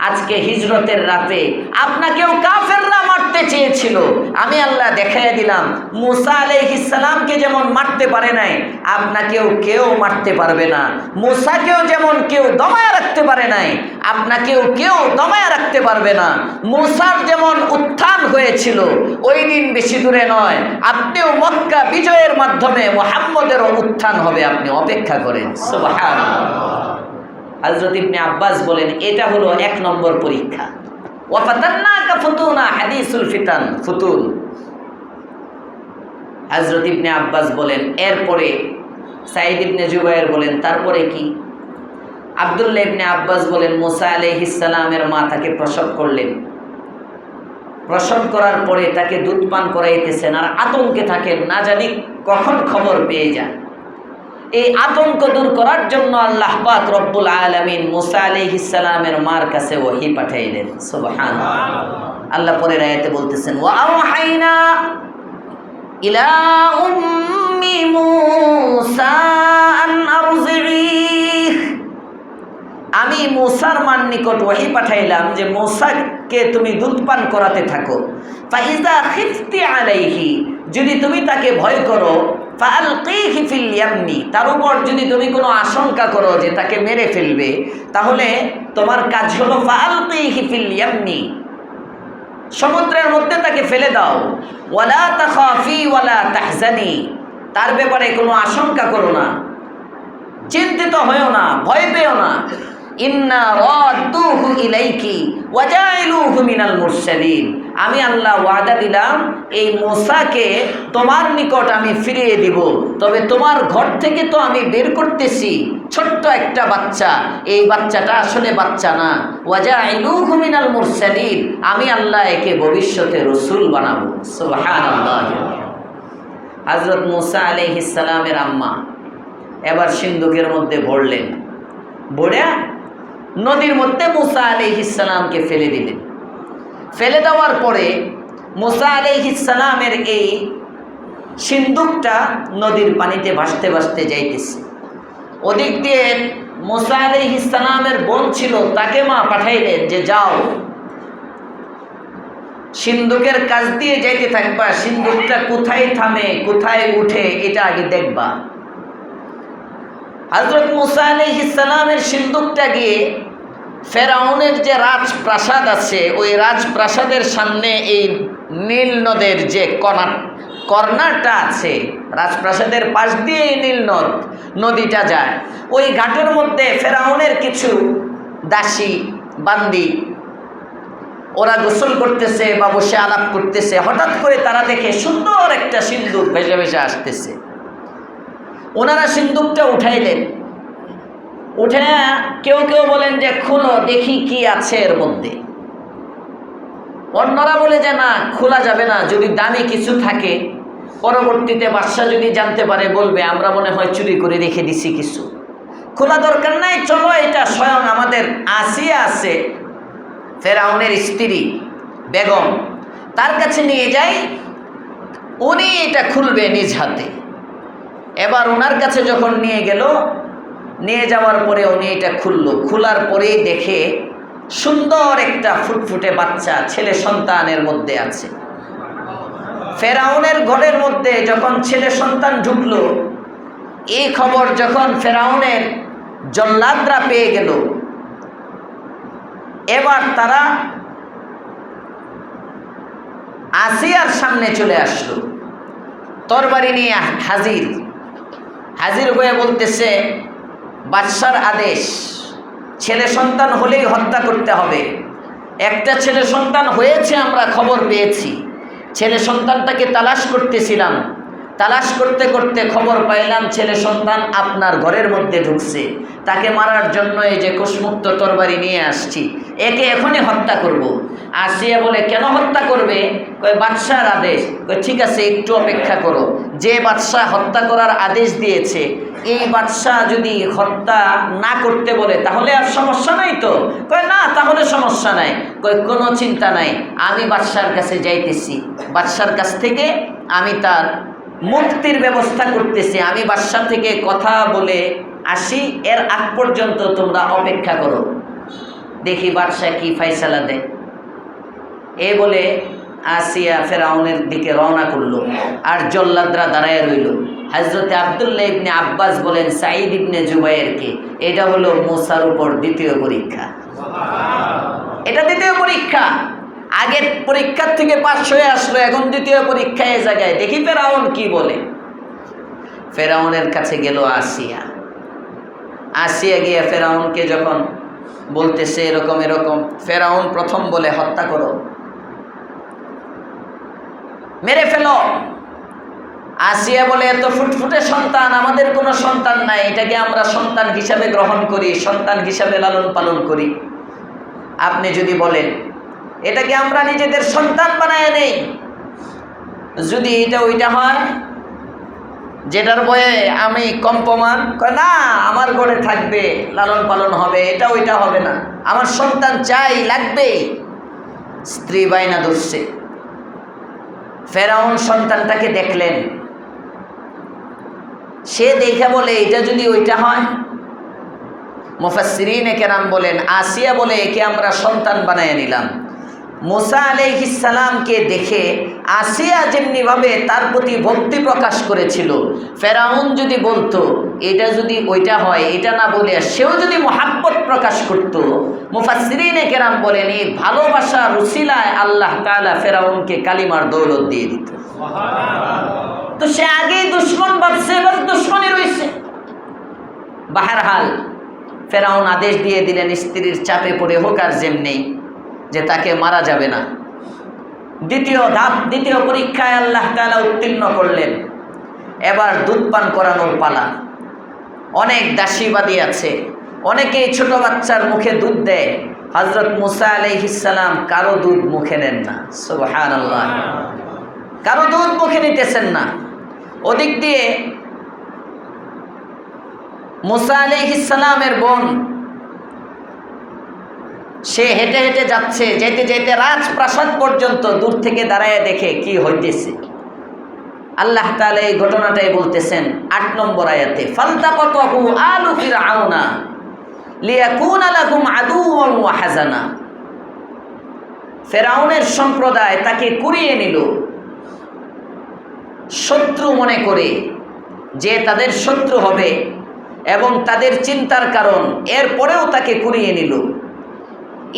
আজকে হিজরতের রাতে আপনাকেও কাফেররা মারতে চেয়েছিল, আমি আল্লাহ দেখাইয়া দিলাম মুসা আলাইহিস সালামকে যেমন মারতে পারে নাই, আপনাকেও কেউ মারতে পারবে না। মুসাকেও যেমন কেউ দমায় রাখতে পারে নাই, আপনাকেও কেউ দমায় রাখতে পারবে না। মুসার যেমন উত্থান হয়েছিল, ওই দিন বেশি দূরে নয়, আপনিও মক্কা বিজয়ের মাধ্যমে মুহাম্মদেরও উত্থান হবে, আপনি অপেক্ষা করেন। সুবহানাল্লাহ। হযরত ইবনে আব্বাস বলেন, এটা হলো 1 নম্বর পরীক্ষা। ওয়াফাতান্নাকা ফুতুনা, হাদিসুল ফিতান, ফুতুন। হযরত ইবনে আব্বাস বলেন, এরপরে সাঈদ ইবনে জুবায়ের বলেন, তারপরে কি? আব্দুল্লাহ ইবনে আব্বাস বলেন, মুসা আলাইহিস সালামের মা তাকে প্রসব করলেন। প্রসব করার পরে তাকে দুধ পান করাইতেছেন, আর আতঙ্কে থাকেন, না জানি কখন খবর পেয়ে যান। এই আতঙ্ক দূর করার জন্য আল্লাহ পাক রব্বুল আলামিন মুসা আলাইহিস সালামের মার কাছে ওহী পাঠাইলেন। সুবহানাল্লাহ। আল্লাহ পরের আয়াতে বলতেছেন, ওয়া আওহাইনা ইলা উম্মি মুসা আন আরজিহ, আমি মুসার মার নিকট ওহী পাঠাইলাম যে মুসাকে তুমি দুধ পান করাতে থাকো। ফাইজা খিফতি আলাইহি, যদি তুমি তাকে ভয় করো, ফালকিহি ফিল ইয়ামনি, তার উপর যদি তুমি কোনো আশঙ্কা করো যে তাকে মেরে ফেলবে, তাহলে তোমার কাজ হলো ফালকিহি ফিল ইয়ামনি, সমুদ্রের মধ্যে তাকে ফেলে দাও। ওয়ালা তাখাফি ওয়ালা তাহজানি, তার ব্যাপারে কোনো আশঙ্কা করো না, চিন্তিত হয়েও না, ভয় পেও না। ইন্না রাদ্দুহু ইলাইকি ওয়া জাইলুহু মিনাল মুরসালিন, আমি আল্লাহ ওয়াদা দিলাম এই মুসাকে তোমার নিকট আমি ফিরিয়ে দিব, তবে তোমার ঘর থেকে তো আমি বের করতেছি ছোট্ট একটা বাচ্চা, এই বাচ্চাটা আসলে বাচ্চা না। ওয়া জাইলুহু মিনাল মুরসালিন, আমি আল্লাহ একে ভবিষ্যতে রাসূল বানাবো। সুবহানাল্লাহ। হযরত মুসা আলাইহিস সালামের আম্মা এবার সিন্ধুকের মধ্যে ভরলেন, ভরে নদীর মধ্যে মুসা আলাইহিস সালামকে ফেলে দিলেন। ফেলে দেওয়ার পরে মুসা আলাইহিস সালামের এই সিন্দুকটা নদীর পানিতে ভাসতে ভাসতে যাইতেছে। ওদিক দিয়ে মুসা আলাইহিস সালামের বোন ছিল, তাকে মা পাঠাইলেন যে যাও সিন্দুকের কাছ দিয়ে যাইতে থাকবা, সিন্দুকটা কোথায় থামে কোথায় উঠে এটা আগে দেখবা। হযরত মুসা আলাইহিস সালামের সিন্দুকটা গিয়ে ফেরাউনের যে রাজপ্রাসাদ আছে, ওই রাজপ্রাসাদের সামনে এই নীল নদের যে কর্নারটা আছে, রাজপ্রাসাদের পাশ দিয়ে এই নীল নদীটা যায়, ওই ঘাটের মধ্যে ফেরাউনের কিছু দাসী বান্দি ওরা গোসল করতেছে বা বসে আলাপ করতেছে। হঠাৎ করে তারা দেখে সুন্দর একটা সিন্দুক ভেসে ভেসে আসতেছে। ওনারা সিন্দুকটা উঠাইলেন, উঠে কেউ কেউ বলেন যে খুলো দেখি কি আছে এর মধ্যে। অন্যরা বলে যে না, খোলা যাবে না, যদি দামি কিছু থাকে পরবর্তীতে বাদশা যদি জানতে পারে বলবে আমরা মনে হয় চুরি করে রেখে দিছি কিছু, খোলা দরকার নাই, চলো এটা স্বয়ং আমাদের আসিয়া আছে ফেরাউনের স্ত্রী বেগম, তার কাছে নিয়ে যাই, উনি এটা খুলবে নিজ হাতে। এবার ওনার কাছে যখন নিয়ে গেল, নিয়ে যাওয়ার পরে উনি এটা খুললো। খোলার পরেই দেখে সুন্দর একটা ফুটফুটে বাচ্চা ছেলে সন্তানের মধ্যে আছে। ফেরাউনের ঘরের মধ্যে যখন ছেলে সন্তান ঢুকলো, এই খবর যখন ফেরাউনের জল্লাদরা পেয়ে গেল, এবার তারা আসিয়ার সামনে চলে আসলো, তরবারি নিয়ে হাজির হয়ে বলতেছে, বাদশার আদেশ, ছেলে সন্তান হলেই হত্যা করতে হবে। একটা ছেলে সন্তান হয়েছে, আমরা খবর পেয়েছি। ছেলে সন্তানটাকে তালাশ করতেছিলাম, তালাশ করতে করতে খবর পাইলাম ছেলে সন্তান আপনার ঘরের মধ্যে ঢুকছে। তাকে মারার জন্য এই যে কুশমুক্ত তরবারি নিয়ে আসছি, একে এখনই হত্যা করব। আসিয়া বলে, কেন হত্যা করবে? কয়, বাদশার আদেশ। কয়, ঠিক আছে, একটু অপেক্ষা করো। যে বাদশাহ হত্যা করার আদেশ দিয়েছে, এই বাদশাহ যদি হত্যা না করতে বলে তাহলে আর সমস্যা নাই তো? কয়, না, তাহলে সমস্যা নাই। কয়, কোনো চিন্তা নাই, আমি বাদশার কাছে যাইতেছি, বাদশার কাছ থেকে আমি তার মুক্তির ব্যবস্থা করতেছি, আমি বাদশা থেকে কথা বলে আসি, এর আগ পর্যন্ত তোমরা অপেক্ষা করো, দেখি বাদশা কি ফাইসালা দেয়। এ বলে আসিয়া ফেরাউনের দিকে রওনা করলো, আর জল্লাদরা দাঁড়ায় রইল। হযরতে আব্দুল্লাহ ইবনে আব্বাস বলেন সাঈদ ইবনে জুবায়েরকে, এটা হলো মুসার উপর দ্বিতীয় পরীক্ষা। এটা দ্বিতীয় পরীক্ষা। আগের পরীক্ষার থেকে পাস হয়ে আসলো, এখন দ্বিতীয় পরীক্ষা এই জায়গায়। দেখি ফেরাউন কি বলে। ফেরাউনের কাছে গেল আসিয়া গিয়ে ফেরাউনকে যখন বলতেছে এরকম এরকম, ফেরাউন প্রথম বলে, হত্যা করো, মেরে ফেলো। আসিয়া বলে, এত ফুটফুটে সন্তান, আমাদের কোনো সন্তান নাই, এটাকে আমরা সন্তান হিসাবে গ্রহণ করি, সন্তান হিসাবে লালন পালন করি। আপনি যদি বলেন এটাকে আমরা নিজেদের সন্তান বানায় নেই, যদি এটা ওইটা হয় যেটার বয়ে আমি কম প্রমাণ, না, আমার ঘরে থাকবে, লালন পালন হবে, এটা ওইটা হবে না, আমার সন্তান চাই, লাগবে। স্ত্রী বাইনা ধরছে। ফেরাউন সন্তানটাকে দেখলেন, সে দেখে বলে, এটা যদি ওইটা হয়। মুফাসসিরিনে কেরাম বলেন, আসিয়া বলে, একে আমরা সন্তান বানায় নিলাম। মুসা আলাইহিস সালামকে দেখে আসিয়া যেমনিভাবে তার প্রতি ভক্তি প্রকাশ করেছিল, ফেরাউন যদি বলতো এটা যদি ওইটা হয়, এটা না বলে সেও যদি মহাব্বত প্রকাশ করত, মুফাসসিরিনে কেরাম বলেন এই ভালোবাসার উসিলায় আল্লাহ তাআলা ফেরাউনকে কালিমার দৌলত দিয়ে দিত। তো সে আগেই দুশ্মন ভাবছে, এবার দুশ্মনই রয়েছে। বাহরহাল ফেরাউন আদেশ দিয়ে দিলেন, স্ত্রীর চাপে পড়ে হোক আর যেমনি, যে তাকে মারা যাবে না। দ্বিতীয় ধাপ, দ্বিতীয় পরীক্ষায় আল্লাহ তাআলা উত্তীর্ণ করলেন। এবার দুধ পান করানোর পালা। অনেক দাসীবাদী আছে, অনেকেই ছোট বাচ্চার মুখে দুধ দেয়। হযরত মুসা আলাইহিস সালাম কারো দুধ মুখে নেন না, সুবহানাল্লাহ, কারো দুধ মুখে নিতেছেন না। ওদিক দিয়ে মুসা আলাইহিস সালামের বোন, সে হেঁটে হেঁটে যাচ্ছে, যেতে যেতে রাজপ্রাসাদ পর্যন্ত দূর থেকে দাঁড়ায় দেখে কি হইতেছে। আল্লাহ তাআলা এই ঘটনাটাই বলতেছেন ৮ নম্বর আয়াতে, ফালতাকাতাহু আলু ফিরআউনা লিয়াকুনা লাকুম আদুওয়ান ওয়া হাযানা। ফেরাউনের সম্প্রদায় তাকে কুড়িয়ে নিল শত্রু মনে করে, যে তাদের শত্রু হবে এবং তাদের চিন্তার কারণ, এরপরেও তাকে কুড়িয়ে নিল।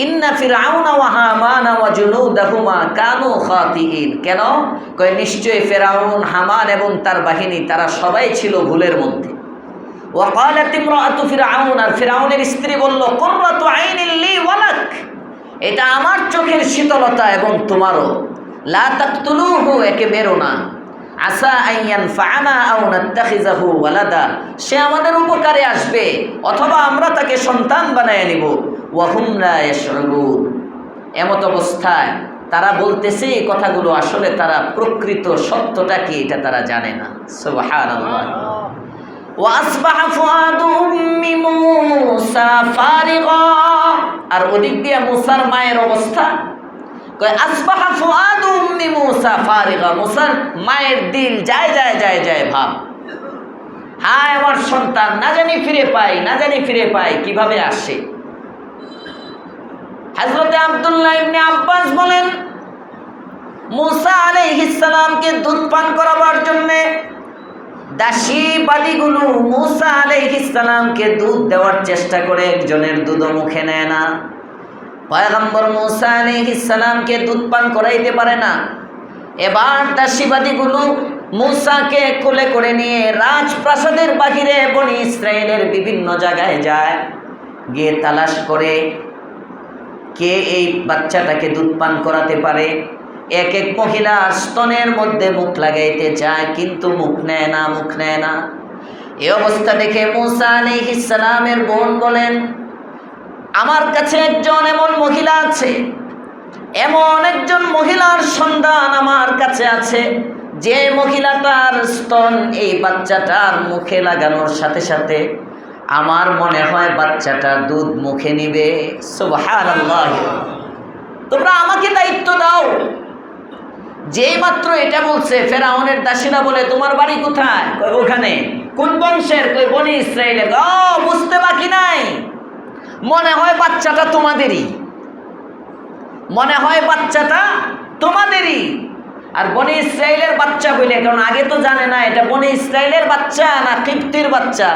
ইন্না ফিরআউনা ওয়া হামানা ওয়া জুনুদাহুমা কানু খাতিইন। কেন? কয়, নিশ্চয়ই ফেরাউন, হামান এবং তার বাহিনী তারা সবাই ছিল ভুলের মধ্যে। ওয়া ক্বালাত ইমরাআতু ফিরআউন, আর ফিরআউনের স্ত্রী বলল, কুররাতু আইনিল লি ওয়া লাক, এটা আমার চোখের শীতলতা এবং তোমারও। লা তাকতুলুহু, একে মেরো না। আসা আন ইয়ানফাআনা আও নাত্তাখিযাহু ওয়ালাদা, সে আমাদের উপকারে আসবে অথবা আমরা তাকে সন্তান বানায় নিব। ওয়া হুম লা ইয়াশউরুন, এমত অবস্থায় তারা বলতেছে এই কথাগুলো, আসলে তারা প্রকৃত সত্যটা কি এটা তারা জানে না। সুবহানাল্লাহ। ওয়া আসবাহা ফুআদু উম্মি মূসা ফারিগা, আর ওদিক দিয়ে মুসার মায়ের অবস্থা, কয় আসবাহা ফুআদু উম্মি মূসা ফারিগা, মুসার মায়ের দিল যায় যায় যায় যায় ভাব, হায় আমার সন্তান না জানি ফিরে পাই, না জানি ফিরে পাই, কিভাবে আসে। হযরতে আব্দুল্লাহ ইবনে আব্বাস বলেন, মুসা আলাইহিস সালামকে দুধ পান করাবার জন্য দাসীবাদীগুলো মুসা আলাইহিস সালামকে দুধ দেওয়ার চেষ্টা করে, একজনের দুধও মুখে নেয় না। পয়গম্বর মুসা আলাইহিস সালামকে দুধ পান করাইতে পারে না। এবার দাসীবাদীগুলো মূসাকে কোলে করে নিয়ে রাজপ্রাসাদের বাহিরে বনি ইসরায়েলের বিভিন্ন জায়গায় যায়, গিয়ে তালাশ করে কে এই বাচ্চাটাকে দুধ পান করাতে পারে। এক এক মহিলা স্তনের মধ্যে মুখ লাগাইতে চায়, কিন্তু মুখ নেয় না। এই অবস্থা দেখে মূসা আলাইহিস সালামের বোন বলেন, আমার কাছে একজন এমন মহিলা আছে, এমন একজন মহিলার সন্ধান আমার কাছে আছে, যে মহিলাটার স্তন এই বাচ্চাটার মুখে লাগানোর সাথে সাথে আমার মনে হয় বাচ্চাটা দুধ মুখে নিবে। সুবহানাল্লাহ। তোমরা আমাকে দায়িত্ব দাও। যেই মাত্র এটা বলছে, ফেরাউনের দাসীরা বলে, তোমার বাড়ি কোথায়? কই ওখানে। কোন বংশের? কই বনি ইসরাইলের। ও, বুঝতে বাকি নাই, মনে হয় বাচ্চাটা তোমাদেরই, আর বনি ইসরাইলের বাচ্চা হইলে, কারণ আগে তো জানে না এটা বনি ইসরাইলের বাচ্চা না কিপ্তির বাচ্চা।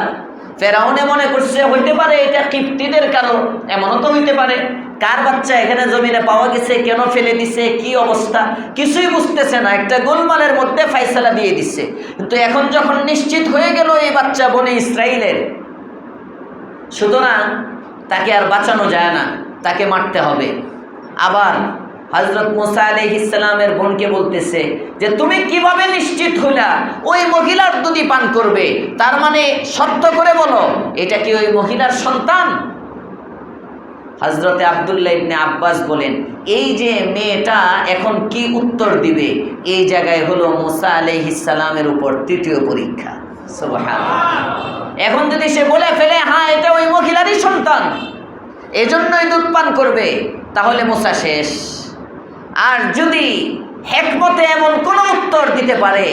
ফেরাউনে মনে করছে হইতে পারে এটা কিপ্তিদের কারো, এমনও তো হইতে পারে। কার বাচ্চা এখানে জমিনে পাওয়া গেছে, কেন ফেলে দিছে, কি অবস্থা, কিছুই বুঝতেছে না, একটা গোলমালের মধ্যে ফাইসালা দিয়ে দিচ্ছে। কিন্তু এখন যখন নিশ্চিত হয়ে গেল এই বাচ্চা বনি ইসরাইলের, সুতরাং তাকে আর বাঁচানো যায় না, তাকে মারতে হবে। আবার হযরত মূসা আলাইহিস সালামের বোনকে বলতেছে যে তুমি কিভাবে নিশ্চিত হইলা ওই মহিলার দুধই পান করবে? তার মানে সত্য করে বলো, এটা কি ওই মহিলার সন্তান? হযরতে আব্দুল্লাহ ইবনে আব্বাস বলেন, এই যে মেয়েটা এখন কি উত্তর দিবে, এই জায়গায় হলো মূসা আলাইহিস সালামের উপর তৃতীয় পরীক্ষা। সুবহানাল্লাহ। এখন যদি সে বলে ফেলে হ্যাঁ এটা ওই মহিলারই সন্তান, এজন্যই দুধ পান করবে, তাহলে মূসা শেষ। আর যদি হিকমতে এমন কোনো উত্তর দিতে পারে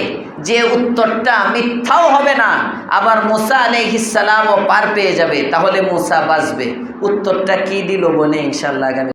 যে উত্তরটা মিথ্যাও হবে না, আবার মূসা আলাইহিস সালামও পার পেয়ে যাবে, তাহলে মূসা বাঁচবে। উত্তরটা কি দিল বলে ইনশাআল্লাহ আগামী